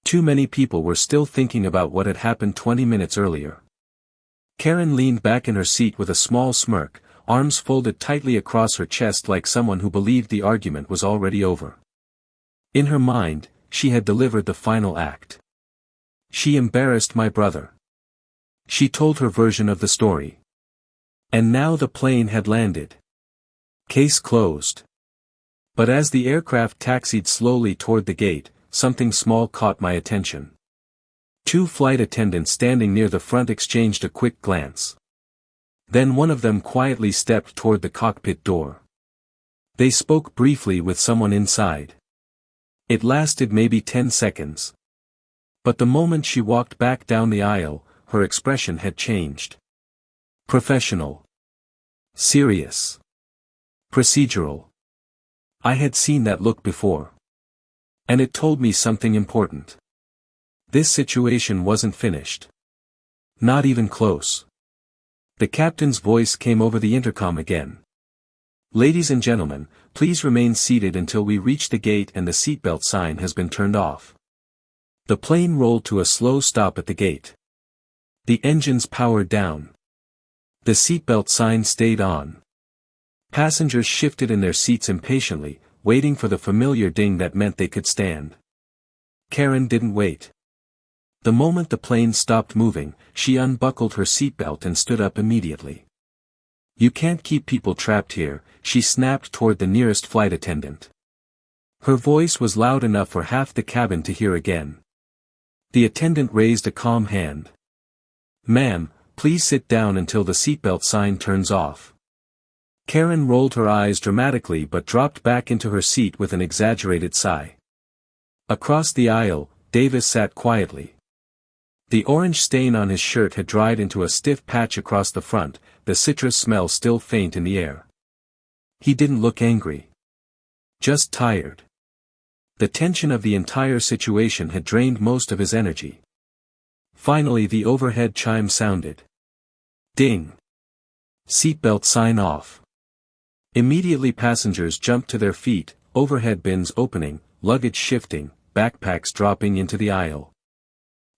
Too many people were still thinking about what had happened 20 minutes earlier. Karen leaned back in her seat with a small smirk, arms folded tightly across her chest like someone who believed the argument was already over. In her mind, she had delivered the final act. She embarrassed my brother. She told her version of the story. And now the plane had landed. Case closed. But as the aircraft taxied slowly toward the gate, something small caught my attention. Two flight attendants standing near the front exchanged a quick glance. Then one of them quietly stepped toward the cockpit door. They spoke briefly with someone inside. It lasted maybe 10 seconds. But the moment she walked back down the aisle, her expression had changed. Professional. Serious. Procedural. I had seen that look before. And it told me something important. This situation wasn't finished. Not even close. The captain's voice came over the intercom again. Ladies and gentlemen, please remain seated until we reach the gate and the seatbelt sign has been turned off. The plane rolled to a slow stop at the gate. The engines powered down. The seatbelt sign stayed on. Passengers shifted in their seats impatiently, waiting for the familiar ding that meant they could stand. Karen didn't wait. The moment the plane stopped moving, she unbuckled her seatbelt and stood up immediately. You can't keep people trapped here, she snapped toward the nearest flight attendant. Her voice was loud enough for half the cabin to hear again. The attendant raised a calm hand. Ma'am, please sit down until the seatbelt sign turns off. Karen rolled her eyes dramatically but dropped back into her seat with an exaggerated sigh. Across the aisle, Davis sat quietly. The orange stain on his shirt had dried into a stiff patch across the front, the citrus smell still faint in the air. He didn't look angry. Just tired. The tension of the entire situation had drained most of his energy. Finally the overhead chime sounded. Ding. Seatbelt sign off. Immediately passengers jumped to their feet, overhead bins opening, luggage shifting, backpacks dropping into the aisle.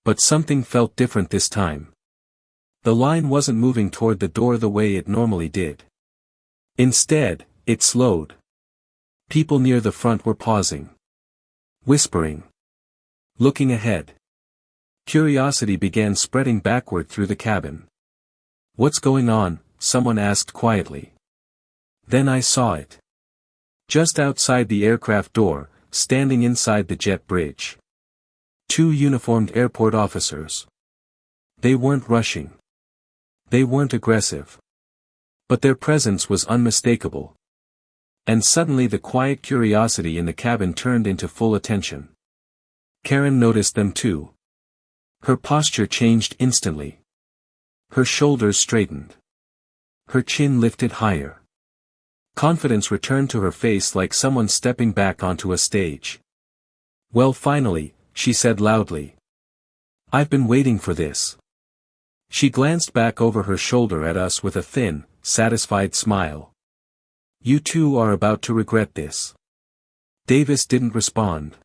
But something felt different this time. The line wasn't moving toward the door the way it normally did. Instead, it slowed. People near the front were pausing. Whispering. Looking ahead. Curiosity began spreading backward through the cabin. "What's going on?" someone asked quietly. Then I saw it. Just outside the aircraft door, standing inside the jet bridge. 2 uniformed airport officers. They weren't rushing. They weren't aggressive. But their presence was unmistakable. And suddenly the quiet curiosity in the cabin turned into full attention. Karen noticed them too. Her posture changed instantly. Her shoulders straightened. Her chin lifted higher. Confidence returned to her face like someone stepping back onto a stage. "Well, finally," she said loudly. "I've been waiting for this." She glanced back over her shoulder at us with a thin, satisfied smile. "You two are about to regret this." Davis didn't respond.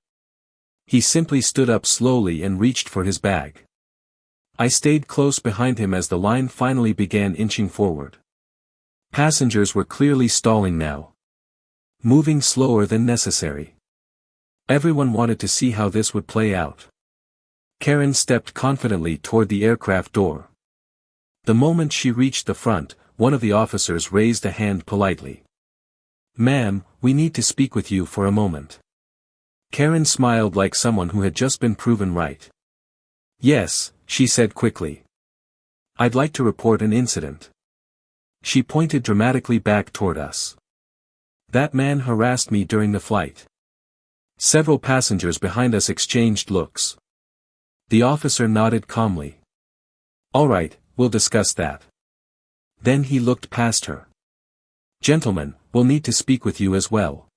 He simply stood up slowly and reached for his bag. I stayed close behind him as the line finally began inching forward. Passengers were clearly stalling now. Moving slower than necessary. Everyone wanted to see how this would play out. Karen stepped confidently toward the aircraft door. The moment she reached the front, one of the officers raised a hand politely. "Ma'am, we need to speak with you for a moment." Karen smiled like someone who had just been proven right. "Yes," she said quickly. "I'd like to report an incident." She pointed dramatically back toward us. "That man harassed me during the flight." Several passengers behind us exchanged looks. The officer nodded calmly. "All right, we'll discuss that." Then he looked past her. "Gentlemen, we'll need to speak with you as well."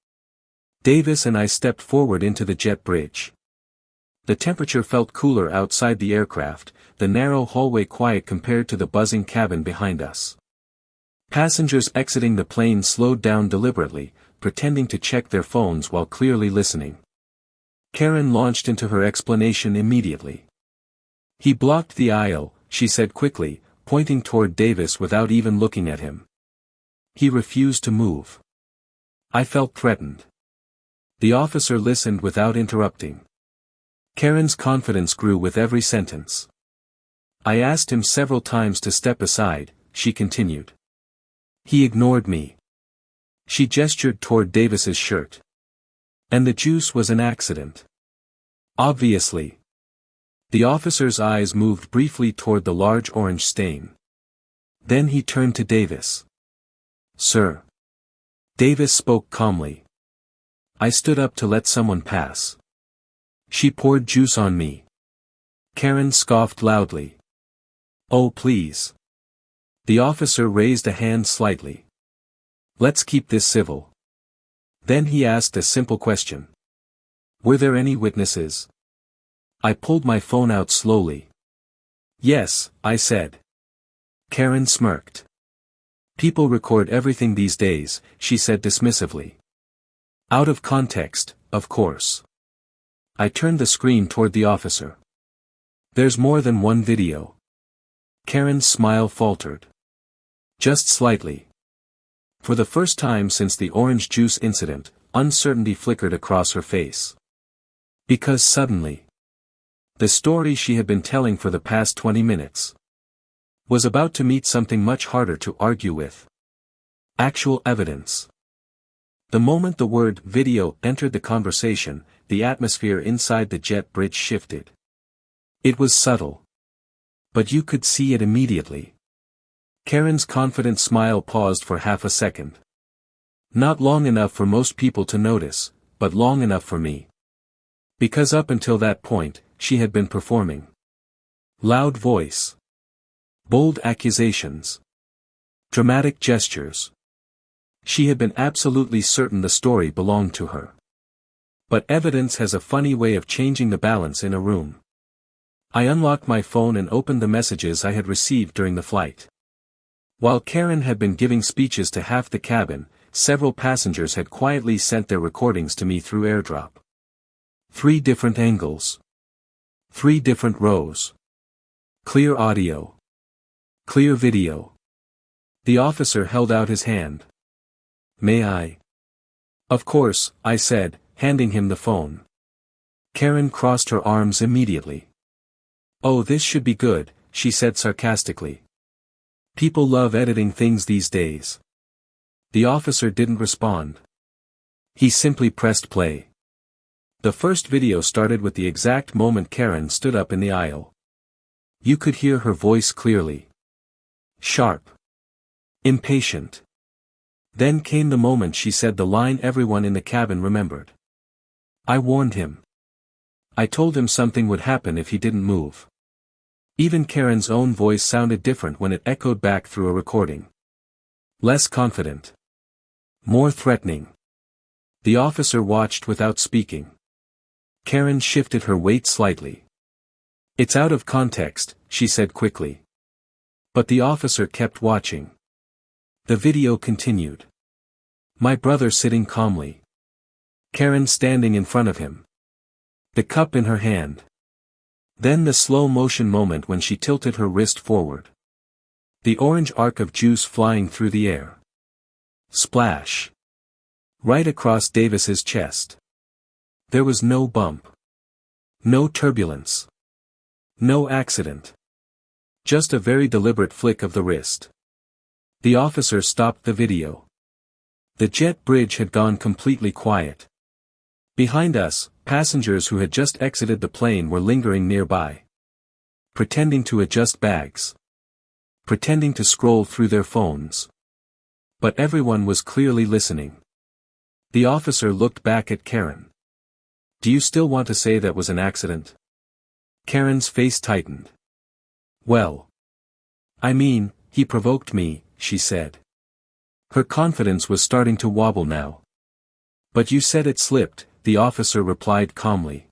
Davis and I stepped forward into the jet bridge. The temperature felt cooler outside the aircraft, the narrow hallway quiet compared to the buzzing cabin behind us. Passengers exiting the plane slowed down deliberately, pretending to check their phones while clearly listening. Karen launched into her explanation immediately. "He blocked the aisle," she said quickly, pointing toward Davis without even looking at him. "He refused to move." I felt threatened. The officer listened without interrupting. Karen's confidence grew with every sentence. "I asked him several times to step aside," she continued. "He ignored me." She gestured toward Davis's shirt. "And the juice was an accident." "Obviously." The officer's eyes moved briefly toward the large orange stain. Then he turned to Davis. "Sir." Davis spoke calmly. "I stood up to let someone pass. She poured juice on me." Karen scoffed loudly. "Oh please." The officer raised a hand slightly. "Let's keep this civil." Then he asked a simple question. "Were there any witnesses?" I pulled my phone out slowly. "Yes," I said. Karen smirked. "People record everything these days," she said dismissively. "Out of context, of course." I turned the screen toward the officer. "There's more than one video." Karen's smile faltered. "Just slightly." For the first time since the orange juice incident, uncertainty flickered across her face. Because suddenly, the story she had been telling for the past 20 minutes was about to meet something much harder to argue with. Actual evidence. The moment the word video entered the conversation, the atmosphere inside the jet bridge shifted. It was subtle. But you could see it immediately. Karen's confident smile paused for half a second. Not long enough for most people to notice, but long enough for me. Because up until that point, she had been performing. Loud voice. Bold accusations. Dramatic gestures. She had been absolutely certain the story belonged to her. But evidence has a funny way of changing the balance in a room. I unlocked my phone and opened the messages I had received during the flight. While Karen had been giving speeches to half the cabin, several passengers had quietly sent their recordings to me through AirDrop. 3 different angles. 3 different rows. Clear audio. Clear video. The officer held out his hand. "May I?" "Of course," I said, handing him the phone. Karen crossed her arms immediately. "Oh, this should be good," she said sarcastically. "People love editing things these days." The officer didn't respond. He simply pressed play. The first video started with the exact moment Karen stood up in the aisle. You could hear her voice clearly. Sharp. Impatient. Then came the moment she said the line everyone in the cabin remembered. "I warned him. I told him something would happen if he didn't move." Even Karen's own voice sounded different when it echoed back through a recording. Less confident. More threatening. The officer watched without speaking. Karen shifted her weight slightly. "It's out of context," she said quickly. But the officer kept watching. The video continued. My brother sitting calmly. Karen standing in front of him. The cup in her hand. Then the slow motion moment when she tilted her wrist forward. The orange arc of juice flying through the air. Splash. Right across Davis's chest. There was no bump. No turbulence. No accident. Just a very deliberate flick of the wrist. The officer stopped the video. The jet bridge had gone completely quiet. Behind us, passengers who had just exited the plane were lingering nearby. Pretending to adjust bags. Pretending to scroll through their phones. But everyone was clearly listening. The officer looked back at Karen. "Do you still want to say that was an accident?" Karen's face tightened. "Well. I mean, he provoked me," she said. Her confidence was starting to wobble now. "But you said it slipped," the officer replied calmly.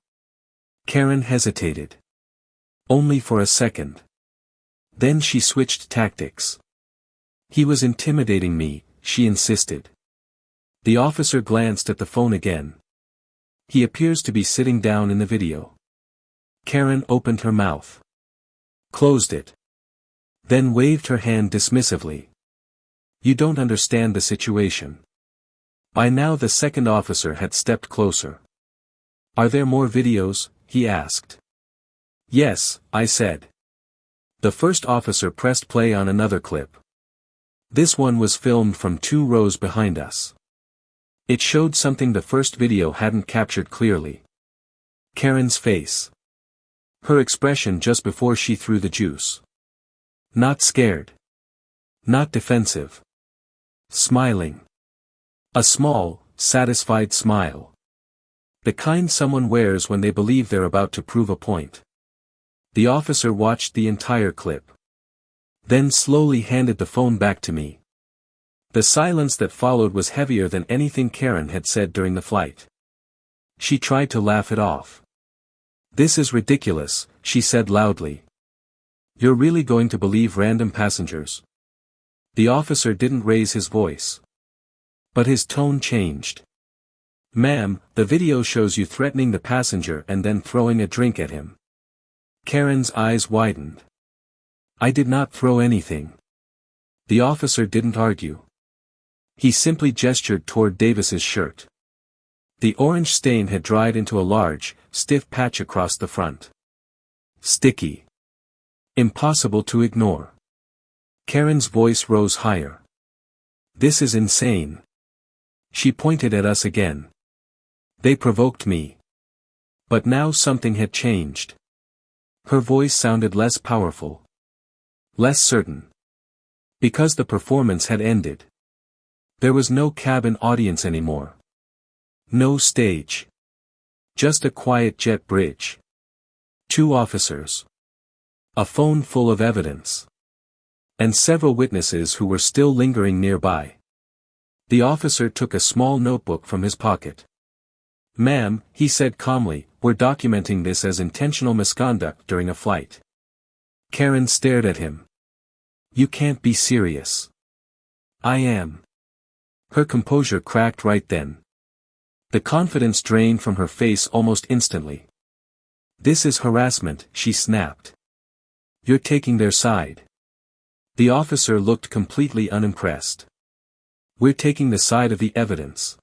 Karen hesitated. Only for a second. Then she switched tactics. "He was intimidating me," she insisted. The officer glanced at the phone again. "He appears to be sitting down in the video." Karen opened her mouth. Closed it. Then waved her hand dismissively. "You don't understand the situation." By now the second officer had stepped closer. "Are there more videos?" he asked. "Yes," I said. The first officer pressed play on another clip. This one was filmed from 2 rows behind us. It showed something the first video hadn't captured clearly. Karen's face. Her expression just before she threw the juice. Not scared. Not defensive. Smiling. A small, satisfied smile. The kind someone wears when they believe they're about to prove a point. The officer watched the entire clip. Then slowly handed the phone back to me. The silence that followed was heavier than anything Karen had said during the flight. She tried to laugh it off. "This is ridiculous," she said loudly. "You're really going to believe random passengers?" The officer didn't raise his voice. But his tone changed. "Ma'am, the video shows you threatening the passenger and then throwing a drink at him." Karen's eyes widened. "I did not throw anything." The officer didn't argue. He simply gestured toward Davis's shirt. The orange stain had dried into a large, stiff patch across the front. Sticky. Impossible to ignore. Karen's voice rose higher. "This is insane." She pointed at us again. "They provoked me." But now something had changed. Her voice sounded less powerful. Less certain. Because the performance had ended. There was no cabin audience anymore. No stage. Just a quiet jet bridge. 2 officers. A phone full of evidence. And several witnesses who were still lingering nearby. The officer took a small notebook from his pocket. "Ma'am," he said calmly, we're documenting this as intentional misconduct during a flight. Karen stared at him. You can't be serious. I am. Her composure cracked right then. The confidence drained from her face almost instantly. This is harassment, she snapped. You're taking their side. The officer looked completely unimpressed. We're taking the side of the evidence.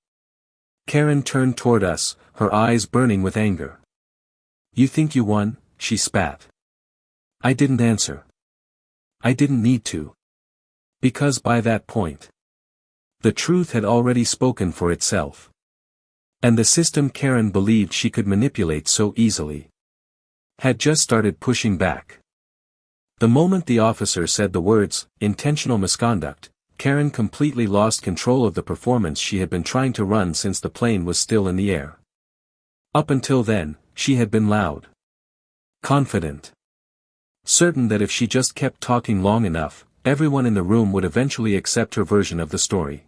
Karen turned toward us, her eyes burning with anger. You think you won? She spat. I didn't answer. I didn't need to. Because by that point, the truth had already spoken for itself. And the system Karen believed she could manipulate so easily had just started pushing back. The moment the officer said the words, intentional misconduct, Karen completely lost control of the performance she had been trying to run since the plane was still in the air. Up until then, she had been loud, confident, certain that if she just kept talking long enough, everyone in the room would eventually accept her version of the story.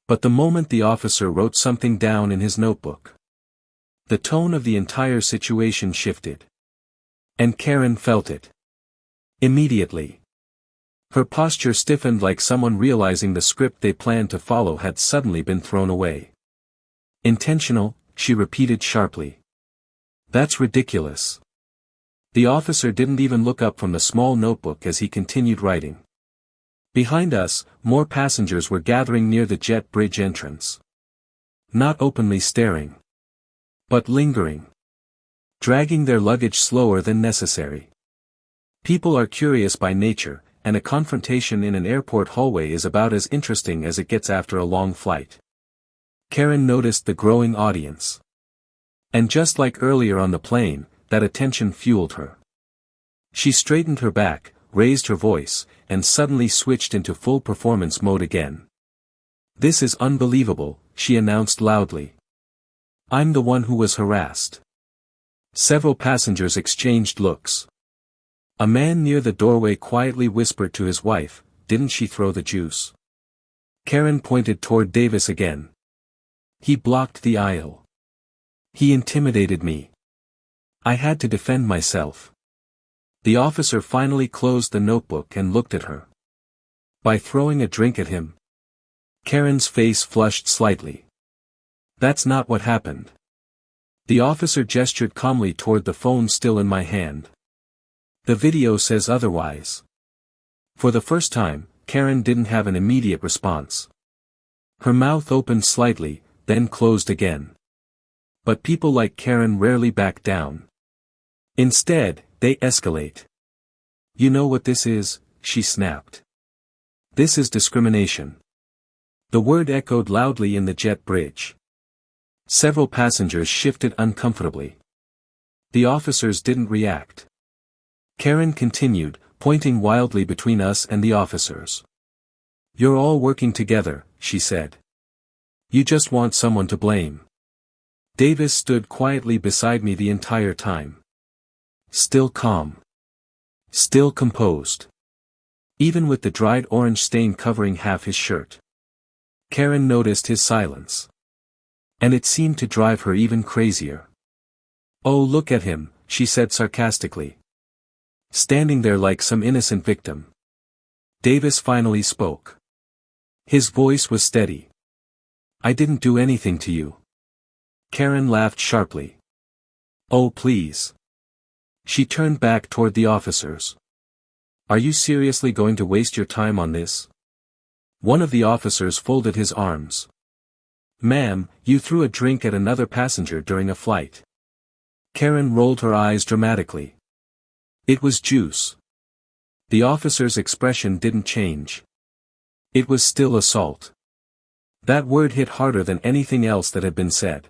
But the moment the officer wrote something down in his notebook, the tone of the entire situation shifted. And Karen felt it. Immediately. Her posture stiffened like someone realizing the script they planned to follow had suddenly been thrown away. Intentional, she repeated sharply. That's ridiculous. The officer didn't even look up from the small notebook as he continued writing. Behind us, more passengers were gathering near the jet bridge entrance. Not openly staring, but lingering. Dragging their luggage slower than necessary. People are curious by nature, and a confrontation in an airport hallway is about as interesting as it gets after a long flight. Karen noticed the growing audience. And just like earlier on the plane, that attention fueled her. She straightened her back, raised her voice, and suddenly switched into full performance mode again. This is unbelievable, she announced loudly. I'm the one who was harassed. Several passengers exchanged looks. A man near the doorway quietly whispered to his wife, didn't she throw the juice? Karen pointed toward Davis again. He blocked the aisle. He intimidated me. I had to defend myself. The officer finally closed the notebook and looked at her. By throwing a drink at him. Karen's face flushed slightly. That's not what happened. The officer gestured calmly toward the phone still in my hand. The video says otherwise. For the first time, Karen didn't have an immediate response. Her mouth opened slightly, then closed again. But people like Karen rarely back down. Instead, they escalate. You know what this is, she snapped. This is discrimination. The word echoed loudly in the jet bridge. Several passengers shifted uncomfortably. The officers didn't react. Karen continued, pointing wildly between us and the officers. You're all working together, she said. You just want someone to blame. Davis stood quietly beside me the entire time. Still calm. Still composed. Even with the dried orange stain covering half his shirt. Karen noticed his silence. And it seemed to drive her even crazier. Oh, look at him, she said sarcastically. Standing there like some innocent victim. Davis finally spoke. His voice was steady. I didn't do anything to you. Karen laughed sharply. Oh, please. She turned back toward the officers. Are you seriously going to waste your time on this? One of the officers folded his arms. Ma'am, you threw a drink at another passenger during a flight. Karen rolled her eyes dramatically. It was juice. The officer's expression didn't change. It was still assault. That word hit harder than anything else that had been said.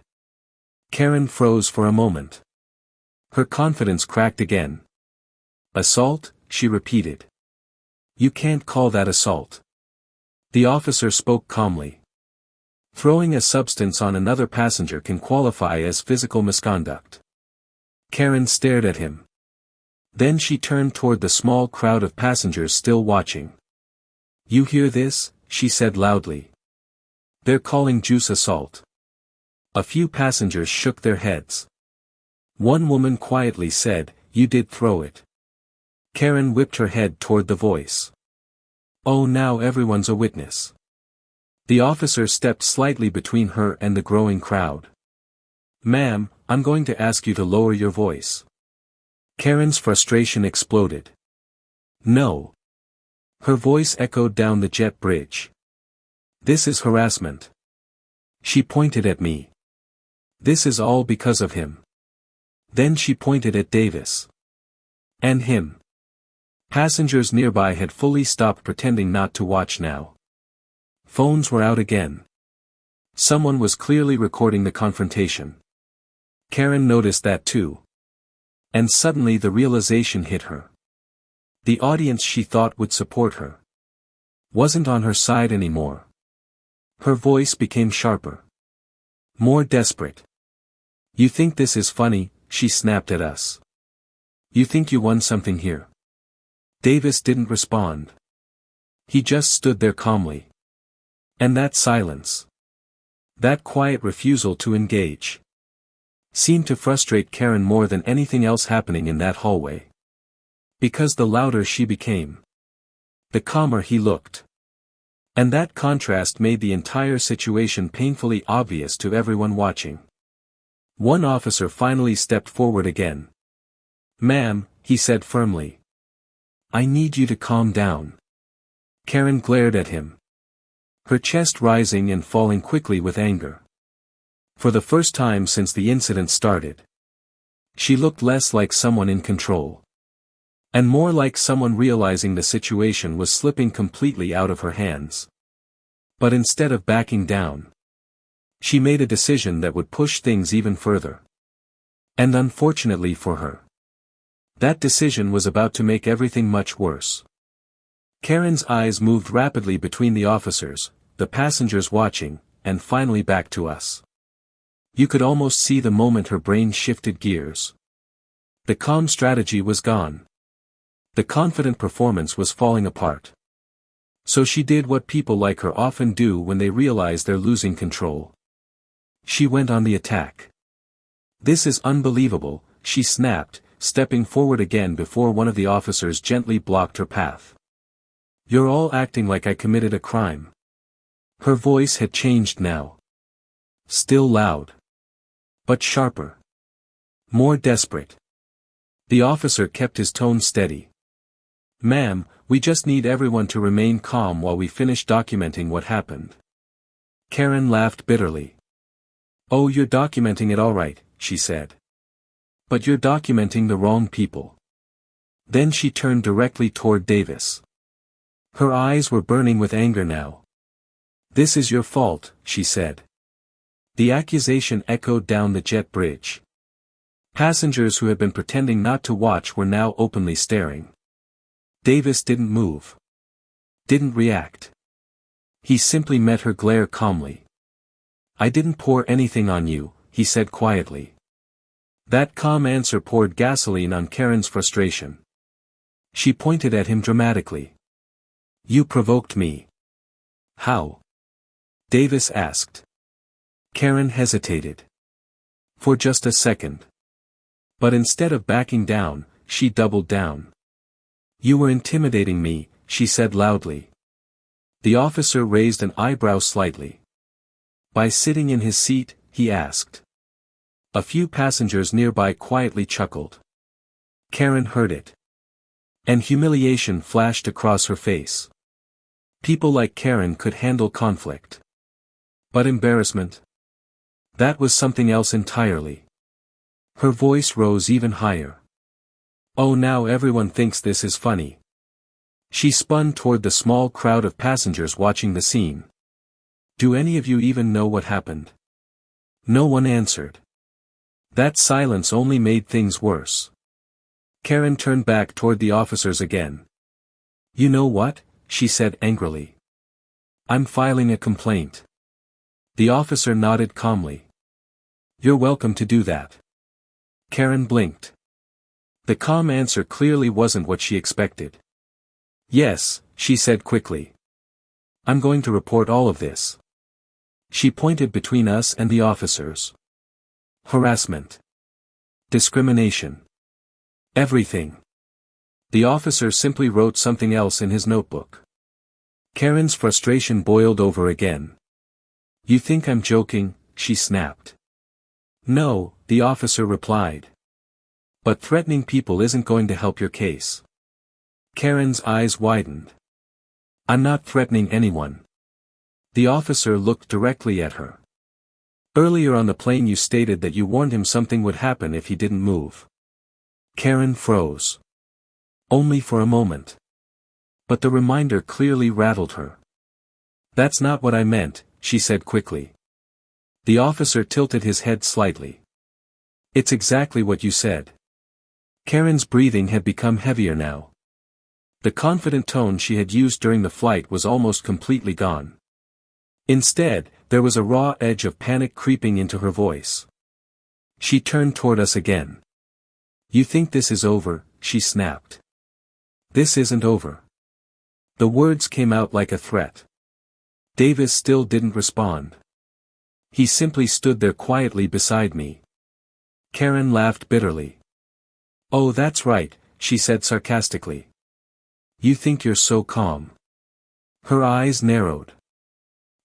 Karen froze for a moment. Her confidence cracked again. Assault, she repeated. You can't call that assault. The officer spoke calmly. Throwing a substance on another passenger can qualify as physical misconduct. Karen stared at him. Then she turned toward the small crowd of passengers still watching. You hear this? She said loudly. They're calling juice assault. A few passengers shook their heads. One woman quietly said, "You did throw it." Karen whipped her head toward the voice. "Oh, now everyone's a witness." The officer stepped slightly between her and the growing crowd. "Ma'am, I'm going to ask you to lower your voice." Karen's frustration exploded. "No." Her voice echoed down the jet bridge. "This is harassment." She pointed at me. "This is all because of him." Then she pointed at Davis. "And him." Passengers nearby had fully stopped pretending not to watch now. Phones were out again. Someone was clearly recording the confrontation. Karen noticed that too. And suddenly the realization hit her. The audience she thought would support her wasn't on her side anymore. Her voice became sharper. More desperate. "You think this is funny?" she snapped at us. "You think you won something here?" Davis didn't respond. He just stood there calmly. And that silence, that quiet refusal to engage, seemed to frustrate Karen more than anything else happening in that hallway. Because the louder she became, the calmer he looked. And that contrast made the entire situation painfully obvious to everyone watching. One officer finally stepped forward again. "Ma'am," he said firmly, "I need you to calm down." Karen glared at him, her chest rising and falling quickly with anger. For the first time since the incident started, she looked less like someone in control, and more like someone realizing the situation was slipping completely out of her hands. But instead of backing down, she made a decision that would push things even further. And unfortunately for her, that decision was about to make everything much worse. Karen's eyes moved rapidly between the officers, the passengers watching, and finally back to us. You could almost see the moment her brain shifted gears. The calm strategy was gone. The confident performance was falling apart. So she did what people like her often do when they realize they're losing control. She went on the attack. "This is unbelievable," she snapped, stepping forward again before one of the officers gently blocked her path. "You're all acting like I committed a crime." Her voice had changed now. Still loud, but sharper. More desperate. The officer kept his tone steady. "Ma'am, we just need everyone to remain calm while we finish documenting what happened." Karen laughed bitterly. "Oh, you're documenting it all right," she said. "But you're documenting the wrong people." Then she turned directly toward Davis. Her eyes were burning with anger now. "This is your fault," she said. The accusation echoed down the jet bridge. Passengers who had been pretending not to watch were now openly staring. Davis didn't move. Didn't react. He simply met her glare calmly. "I didn't pour anything on you," he said quietly. That calm answer poured gasoline on Karen's frustration. She pointed at him dramatically. "You provoked me." "How?" Davis asked. Karen hesitated. For just a second. But instead of backing down, she doubled down. "You were intimidating me," she said loudly. The officer raised an eyebrow slightly. "By sitting in his seat?" he asked. A few passengers nearby quietly chuckled. Karen heard it. And humiliation flashed across her face. People like Karen could handle conflict. But embarrassment? That was something else entirely. Her voice rose even higher. "Oh, now everyone thinks this is funny." She spun toward the small crowd of passengers watching the scene. "Do any of you even know what happened?" No one answered. That silence only made things worse. Karen turned back toward the officers again. "You know what?" she said angrily. "I'm filing a complaint." The officer nodded calmly. "You're welcome to do that." Karen blinked. The calm answer clearly wasn't what she expected. "Yes," she said quickly. "I'm going to report all of this." She pointed between us and the officers. "Harassment. Discrimination. Everything. The officer simply wrote something else in his notebook. Karen's frustration boiled over again. You think I'm joking? She snapped. No, the officer replied. But threatening people isn't going to help your case. Karen's eyes widened. I'm not threatening anyone. The officer looked directly at her. Earlier on the plane you stated that you warned him something would happen if he didn't move. Karen froze. Only for a moment. But the reminder clearly rattled her. That's not what I meant, she said quickly. The officer tilted his head slightly. It's exactly what you said. Karen's breathing had become heavier now. The confident tone she had used during the flight was almost completely gone. Instead, there was a raw edge of panic creeping into her voice. She turned toward us again. You think this is over, she snapped. This isn't over. The words came out like a threat. Davis still didn't respond. He simply stood there quietly beside me. Karen laughed bitterly. Oh, that's right, she said sarcastically. You think you're so calm. Her eyes narrowed.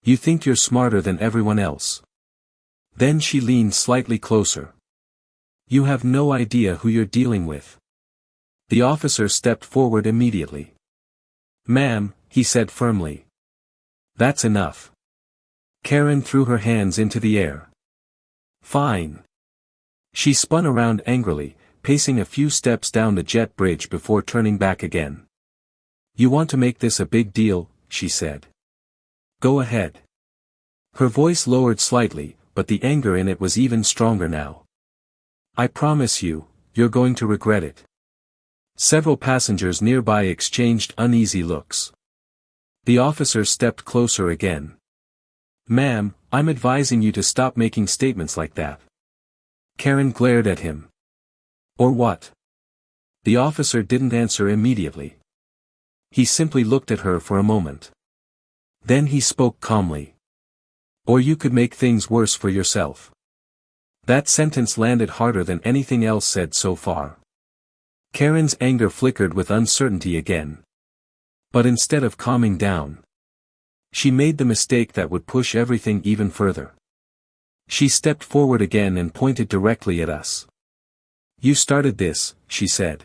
You think you're smarter than everyone else. Then she leaned slightly closer. You have no idea who you're dealing with. The officer stepped forward immediately. Ma'am, he said firmly. That's enough. Karen threw her hands into the air. Fine. She spun around angrily, pacing a few steps down the jet bridge before turning back again. You want to make this a big deal, she said. Go ahead. Her voice lowered slightly, but the anger in it was even stronger now. I promise you, you're going to regret it. Several passengers nearby exchanged uneasy looks. The officer stepped closer again. Ma'am, I'm advising you to stop making statements like that. Karen glared at him. Or what? The officer didn't answer immediately. He simply looked at her for a moment. Then he spoke calmly. Or you could make things worse for yourself. That sentence landed harder than anything else said so far. Karen's anger flickered with uncertainty again. But instead of calming down, she made the mistake that would push everything even further. She stepped forward again and pointed directly at us. You started this, she said.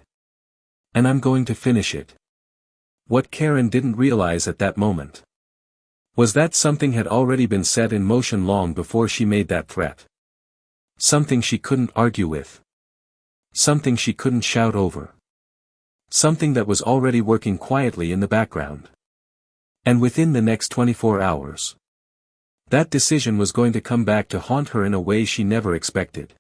And I'm going to finish it. What Karen didn't realize at that moment was that something had already been set in motion long before she made that threat. Something she couldn't argue with. Something she couldn't shout over. Something that was already working quietly in the background. And within the next 24 hours, that decision was going to come back to haunt her in a way she never expected.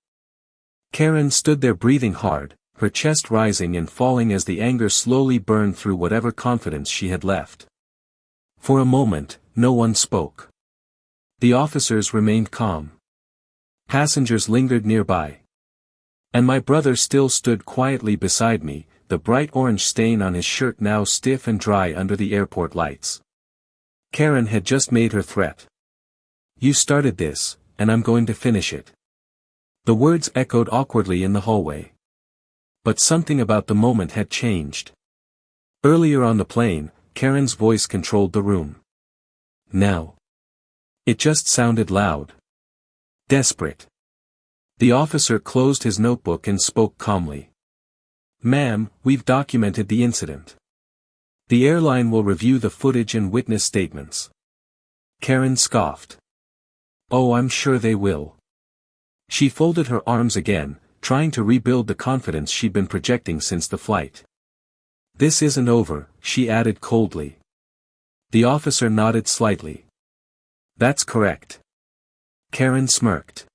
Karen stood there breathing hard, her chest rising and falling as the anger slowly burned through whatever confidence she had left. For a moment, no one spoke. The officers remained calm. Passengers lingered nearby. And my brother still stood quietly beside me, the bright orange stain on his shirt now stiff and dry under the airport lights. Karen had just made her threat. You started this, and I'm going to finish it. The words echoed awkwardly in the hallway. But something about the moment had changed. Earlier on the plane, Karen's voice controlled the room. Now, it just sounded loud. Desperate. The officer closed his notebook and spoke calmly. Ma'am, we've documented the incident. The airline will review the footage and witness statements. Karen scoffed. Oh, I'm sure they will. She folded her arms again, trying to rebuild the confidence she'd been projecting since the flight. This isn't over, she added coldly. The officer nodded slightly. That's correct. Karen smirked.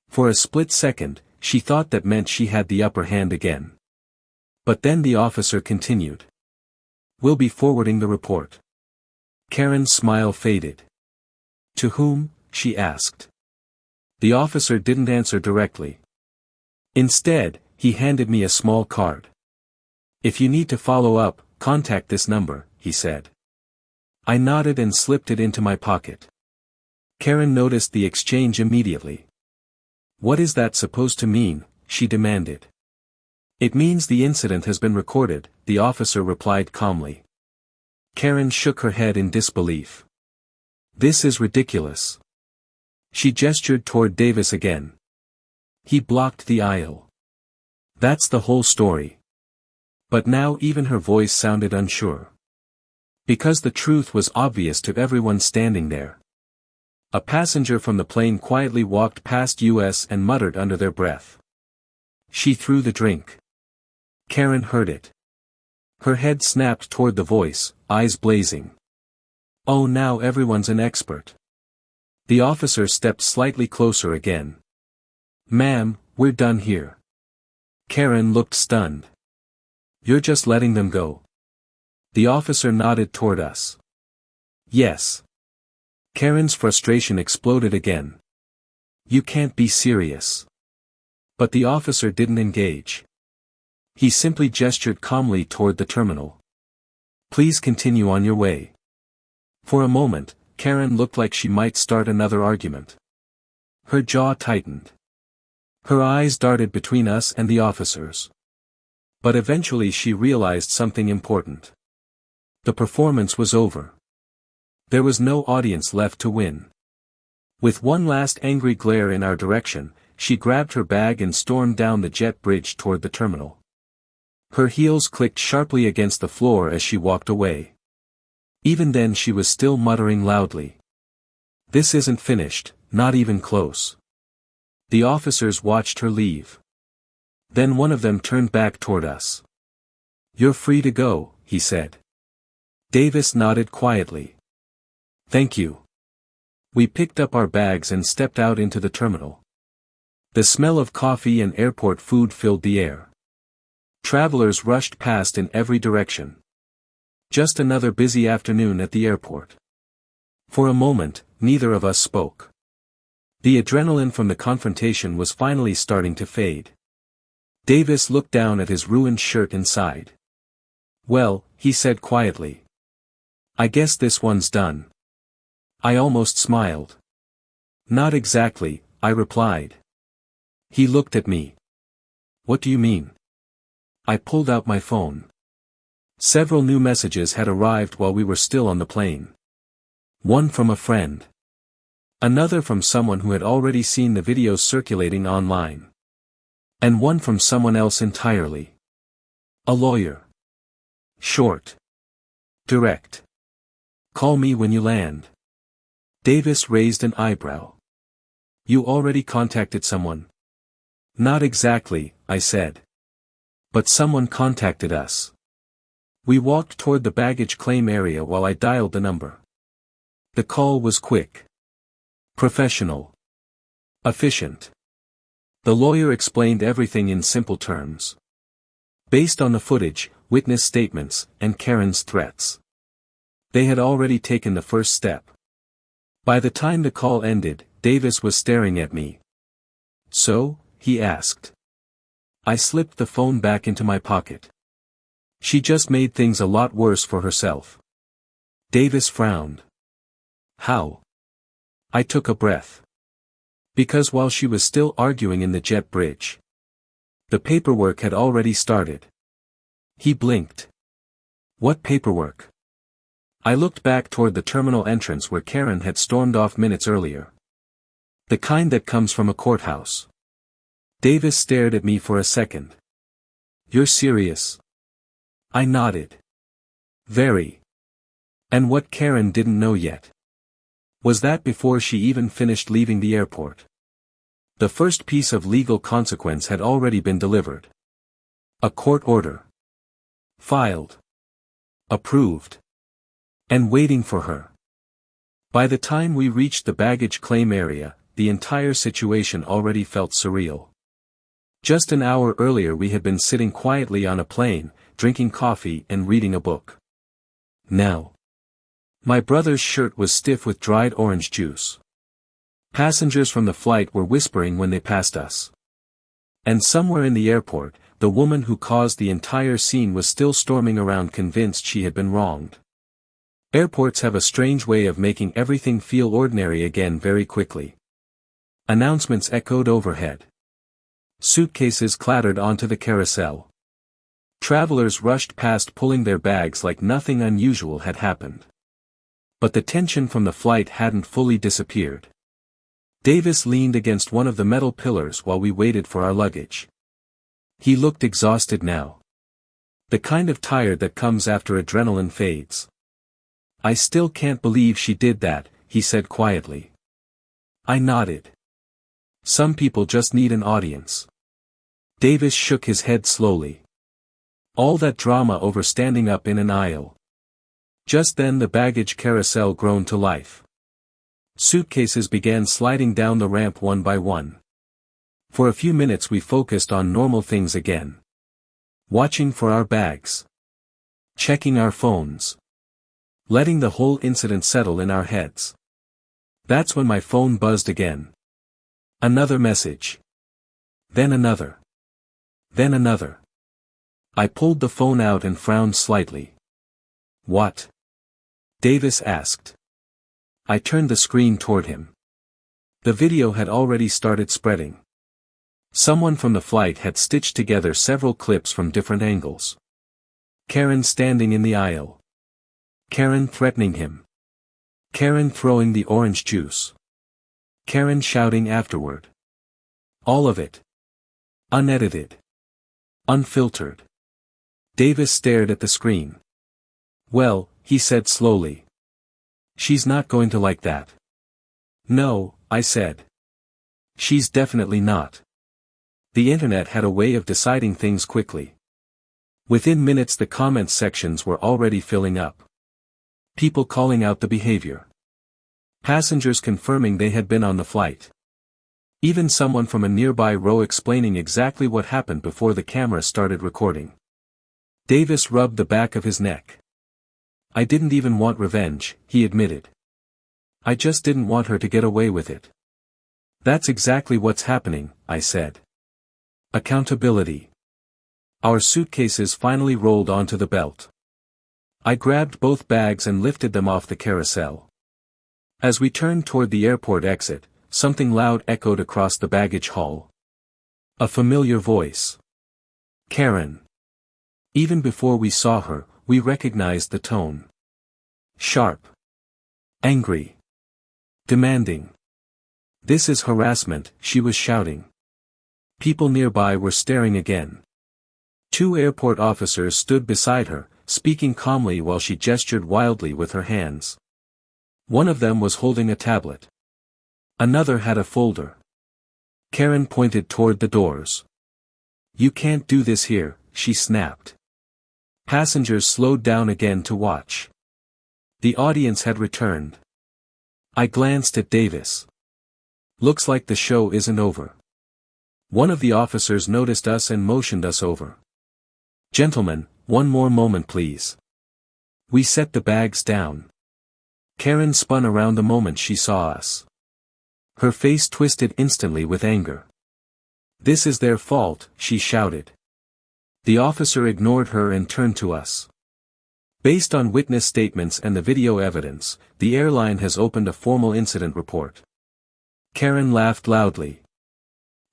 For a split second, she thought that meant she had the upper hand again. But then the officer continued. We'll be forwarding the report. Karen's smile faded. To whom? She asked. The officer didn't answer directly. Instead, he handed me a small card. If you need to follow up, contact this number, he said. I nodded and slipped it into my pocket. Karen noticed the exchange immediately. What is that supposed to mean? she demanded. It means the incident has been recorded, the officer replied calmly. Karen shook her head in disbelief. This is ridiculous. She gestured toward Davis again. He blocked the aisle. That's the whole story. But now even her voice sounded unsure. Because the truth was obvious to everyone standing there. A passenger from the plane quietly walked past us and muttered under their breath. She threw the drink. Karen heard it. Her head snapped toward the voice, eyes blazing. Oh, now everyone's an expert. The officer stepped slightly closer again. Ma'am, we're done here. Karen looked stunned. You're just letting them go. The officer nodded toward us. Yes. Karen's frustration exploded again. You can't be serious. But the officer didn't engage. He simply gestured calmly toward the terminal. Please continue on your way. For a moment, Karen looked like she might start another argument. Her jaw tightened. Her eyes darted between us and the officers. But eventually she realized something important. The performance was over. There was no audience left to win. With one last angry glare in our direction, she grabbed her bag and stormed down the jet bridge toward the terminal. Her heels clicked sharply against the floor as she walked away. Even then she was still muttering loudly. This isn't finished, not even close. The officers watched her leave. Then one of them turned back toward us. You're free to go, he said. Davis nodded quietly. Thank you. We picked up our bags and stepped out into the terminal. The smell of coffee and airport food filled the air. Travelers rushed past in every direction. Just another busy afternoon at the airport. For a moment, neither of us spoke. The adrenaline from the confrontation was finally starting to fade. Davis looked down at his ruined shirt and sighed. Well, he said quietly. I guess this one's done. I almost smiled. Not exactly, I replied. He looked at me. What do you mean? I pulled out my phone. Several new messages had arrived while we were still on the plane. One from a friend. Another from someone who had already seen the videos circulating online. And one from someone else entirely. A lawyer. Short. Direct. Call me when you land. Davis raised an eyebrow. You already contacted someone? Not exactly, I said. But someone contacted us. We walked toward the baggage claim area while I dialed the number. The call was quick. Professional. Efficient. The lawyer explained everything in simple terms. Based on the footage, witness statements, and Karen's threats. They had already taken the first step. By the time the call ended, Davis was staring at me. So, he asked. I slipped the phone back into my pocket. She just made things a lot worse for herself. Davis frowned. How? I took a breath. Because while she was still arguing in the jet bridge, the paperwork had already started. He blinked. What paperwork? I looked back toward the terminal entrance where Karen had stormed off minutes earlier. The kind that comes from a courthouse. Davis stared at me for a second. You're serious? I nodded. Very. And what Karen didn't know yet was that before she even finished leaving the airport, the first piece of legal consequence had already been delivered. A court order. Filed. Approved. And waiting for her. By the time we reached the baggage claim area, the entire situation already felt surreal. Just an hour earlier we had been sitting quietly on a plane, drinking coffee and reading a book. Now, my brother's shirt was stiff with dried orange juice. Passengers from the flight were whispering when they passed us. And somewhere in the airport, the woman who caused the entire scene was still storming around convinced she had been wronged. Airports have a strange way of making everything feel ordinary again very quickly. Announcements echoed overhead. Suitcases clattered onto the carousel. Travelers rushed past pulling their bags like nothing unusual had happened. But the tension from the flight hadn't fully disappeared. Davis leaned against one of the metal pillars while we waited for our luggage. He looked exhausted now. The kind of tired that comes after adrenaline fades. "I still can't believe she did that," he said quietly. I nodded. "Some people just need an audience." Davis shook his head slowly. All that drama over standing up in an aisle. Just then the baggage carousel groaned to life. Suitcases began sliding down the ramp one by one. For a few minutes we focused on normal things again. Watching for our bags. Checking our phones. Letting the whole incident settle in our heads. That's when my phone buzzed again. Another message. Then another. Then another. I pulled the phone out and frowned slightly. "What?" Davis asked. I turned the screen toward him. The video had already started spreading. Someone from the flight had stitched together several clips from different angles. Karen standing in the aisle. Karen threatening him. Karen throwing the orange juice. Karen shouting afterward. All of it. Unedited. Unfiltered. Davis stared at the screen. "Well," he said slowly. "She's not going to like that." "No," I said. "She's definitely not." The internet had a way of deciding things quickly. Within minutes the comments sections were already filling up. People calling out the behavior. Passengers confirming they had been on the flight. Even someone from a nearby row explaining exactly what happened before the camera started recording. Davis rubbed the back of his neck. "I didn't even want revenge," he admitted. "I just didn't want her to get away with it." "That's exactly what's happening," I said. Accountability. Our suitcases finally rolled onto the belt. I grabbed both bags and lifted them off the carousel. As we turned toward the airport exit, something loud echoed across the baggage hall. A familiar voice. Karen. Even before we saw her, we recognized the tone. Sharp. Angry. Demanding. "This is harassment," she was shouting. People nearby were staring again. Two airport officers stood beside her, speaking calmly while she gestured wildly with her hands. One of them was holding a tablet. Another had a folder. Karen pointed toward the doors. "You can't do this here," she snapped. Passengers slowed down again to watch. The audience had returned. I glanced at Davis. "Looks like the show isn't over." One of the officers noticed us and motioned us over. "Gentlemen, one more moment please." We set the bags down. Karen spun around the moment she saw us. Her face twisted instantly with anger. "This is their fault," she shouted. The officer ignored her and turned to us. "Based on witness statements and the video evidence, the airline has opened a formal incident report." Karen laughed loudly.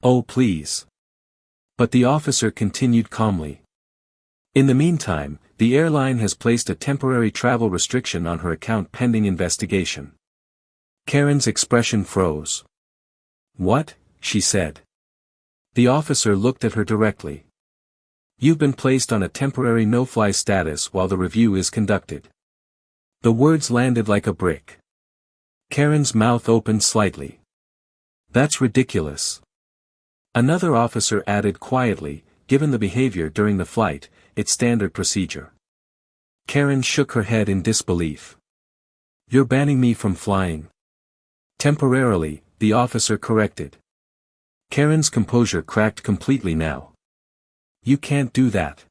"Oh please." But the officer continued calmly. "In the meantime, the airline has placed a temporary travel restriction on her account pending investigation." Karen's expression froze. "What?" she said. The officer looked at her directly. "You've been placed on a temporary no-fly status while the review is conducted." The words landed like a brick. Karen's mouth opened slightly. "That's ridiculous." Another officer added quietly, "Given the behavior during the flight, it's standard procedure." Karen shook her head in disbelief. "You're banning me from flying." "Temporarily," the officer corrected. Karen's composure cracked completely now. "You can't do that."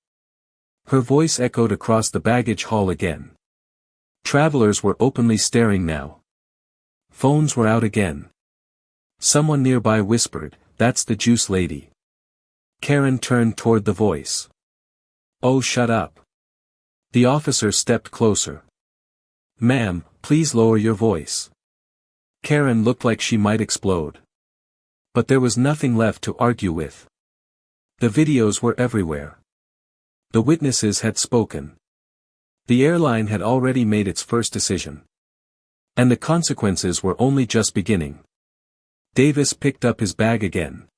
Her voice echoed across the baggage hall again. Travelers were openly staring now. Phones were out again. Someone nearby whispered, "That's the juice lady." Karen turned toward the voice. "Oh, shut up." The officer stepped closer. "Ma'am, please lower your voice." Karen looked like she might explode. But there was nothing left to argue with. The videos were everywhere. The witnesses had spoken. The airline had already made its first decision. And the consequences were only just beginning. Davis picked up his bag again.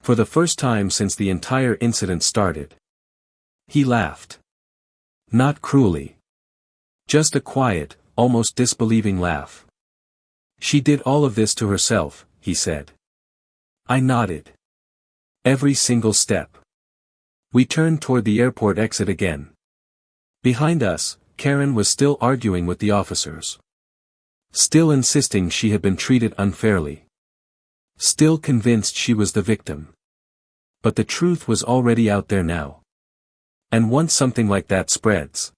For the first time since the entire incident started. He laughed. Not cruelly. Just a quiet, almost disbelieving laugh. She did all of this to herself, he said. I nodded. Every single step. We turned toward the airport exit again. Behind us, Karen was still arguing with the officers. Still insisting she had been treated unfairly. Still convinced she was the victim. But the truth was already out there now. And once something like that spreads,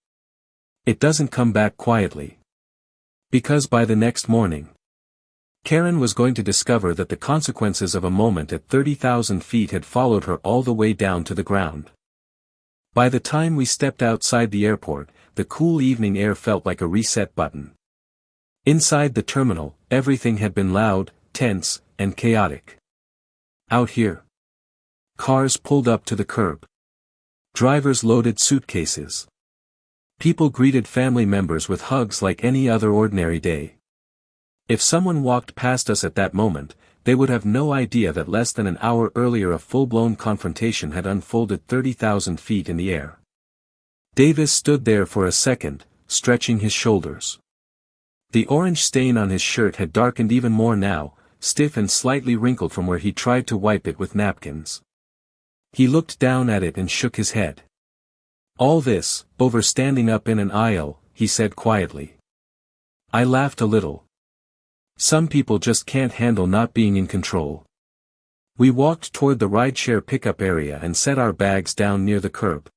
it doesn't come back quietly. Because by the next morning, Karen was going to discover that the consequences of a moment at 30,000 feet had followed her all the way down to the ground. By the time we stepped outside the airport, the cool evening air felt like a reset button. Inside the terminal, everything had been loud, tense, and chaotic. Out here, cars pulled up to the curb. Drivers loaded suitcases. People greeted family members with hugs like any other ordinary day. If someone walked past us at that moment, they would have no idea that less than an hour earlier a full-blown confrontation had unfolded 30,000 feet in the air. Davis stood there for a second, stretching his shoulders. The orange stain on his shirt had darkened even more now, stiff and slightly wrinkled from where he tried to wipe it with napkins. He looked down at it and shook his head. All this, over standing up in an aisle, he said quietly. I laughed a little. Some people just can't handle not being in control. We walked toward the rideshare pickup area and set our bags down near the curb.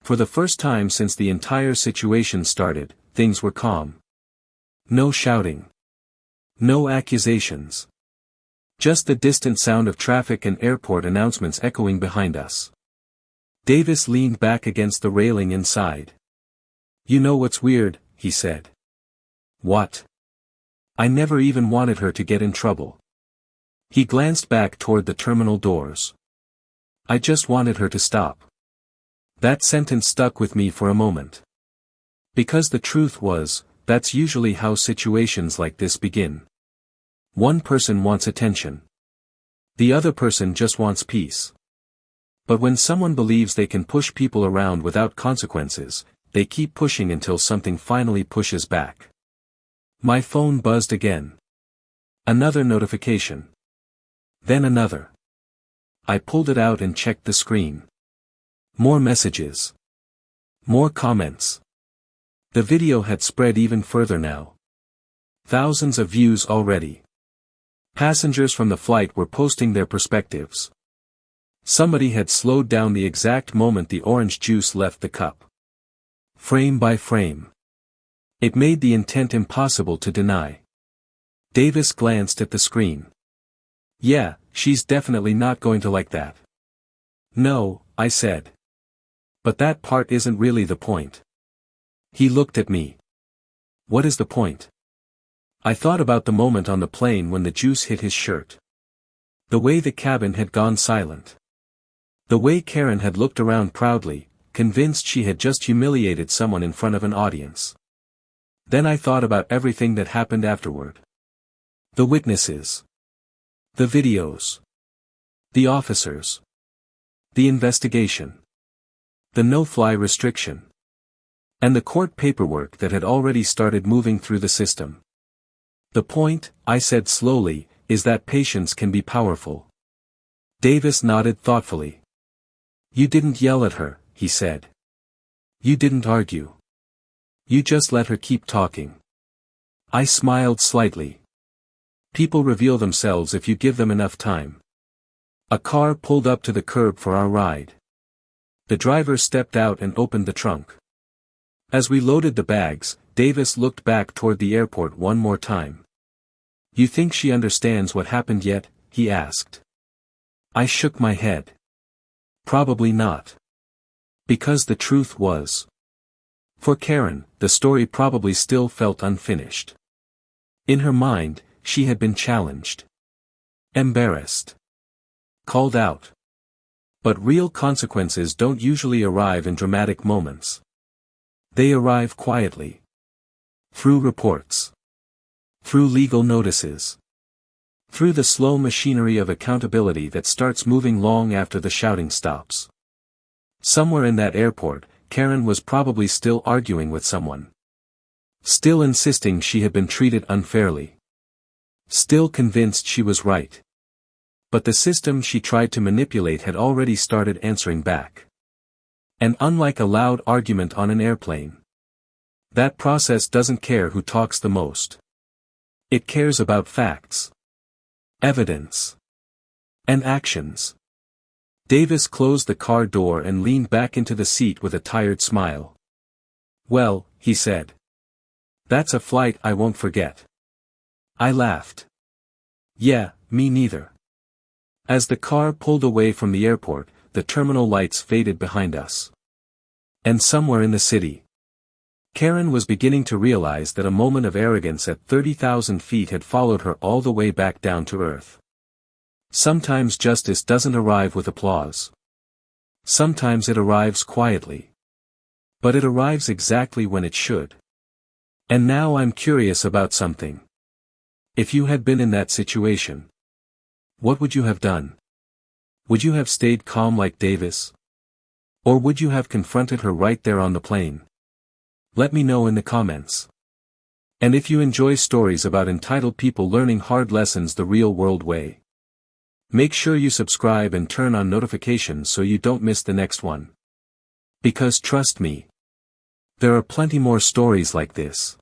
For the first time since the entire situation started, things were calm. No shouting. No accusations. Just the distant sound of traffic and airport announcements echoing behind us. Davis leaned back against the railing inside. You know what's weird, he said. What? I never even wanted her to get in trouble. He glanced back toward the terminal doors. I just wanted her to stop. That sentence stuck with me for a moment. Because the truth was, that's usually how situations like this begin. One person wants attention. The other person just wants peace. But when someone believes they can push people around without consequences, they keep pushing until something finally pushes back. My phone buzzed again. Another notification. Then another. I pulled it out and checked the screen. More messages. More comments. The video had spread even further now. Thousands of views already. Passengers from the flight were posting their perspectives. Somebody had slowed down the exact moment the orange juice left the cup. Frame by frame. It made the intent impossible to deny. Davis glanced at the screen. Yeah, she's definitely not going to like that. No, I said. But that part isn't really the point. He looked at me. What is the point? I thought about the moment on the plane when the juice hit his shirt. The way the cabin had gone silent. The way Karen had looked around proudly, convinced she had just humiliated someone in front of an audience. Then I thought about everything that happened afterward. The witnesses. The videos. The officers. The investigation. The no-fly restriction. And the court paperwork that had already started moving through the system. The point, I said slowly, is that patience can be powerful. Davis nodded thoughtfully. You didn't yell at her, he said. You didn't argue. You just let her keep talking. I smiled slightly. People reveal themselves if you give them enough time. A car pulled up to the curb for our ride. The driver stepped out and opened the trunk. As we loaded the bags, Davis looked back toward the airport one more time. You think she understands what happened yet? He asked. I shook my head. Probably not. Because the truth was. For Karen, the story probably still felt unfinished. In her mind, she had been challenged. Embarrassed. Called out. But real consequences don't usually arrive in dramatic moments. They arrive quietly. Through reports. Through legal notices. Through the slow machinery of accountability that starts moving long after the shouting stops. Somewhere in that airport, Karen was probably still arguing with someone. Still insisting she had been treated unfairly. Still convinced she was right. But the system she tried to manipulate had already started answering back. And unlike a loud argument on an airplane, that process doesn't care who talks the most. It cares about facts, evidence, and actions. Davis closed the car door and leaned back into the seat with a tired smile. "Well," he said. "That's a flight I won't forget." I laughed. "Yeah, me neither." As the car pulled away from the airport, the terminal lights faded behind us. And somewhere in the city, Karen was beginning to realize that a moment of arrogance at 30,000 feet had followed her all the way back down to earth. Sometimes justice doesn't arrive with applause. Sometimes it arrives quietly. But it arrives exactly when it should. And now I'm curious about something. If you had been in that situation, what would you have done? Would you have stayed calm like Davis? Or would you have confronted her right there on the plane? Let me know in the comments. And if you enjoy stories about entitled people learning hard lessons the real world way, make sure you subscribe and turn on notifications so you don't miss the next one. Because trust me, there are plenty more stories like this.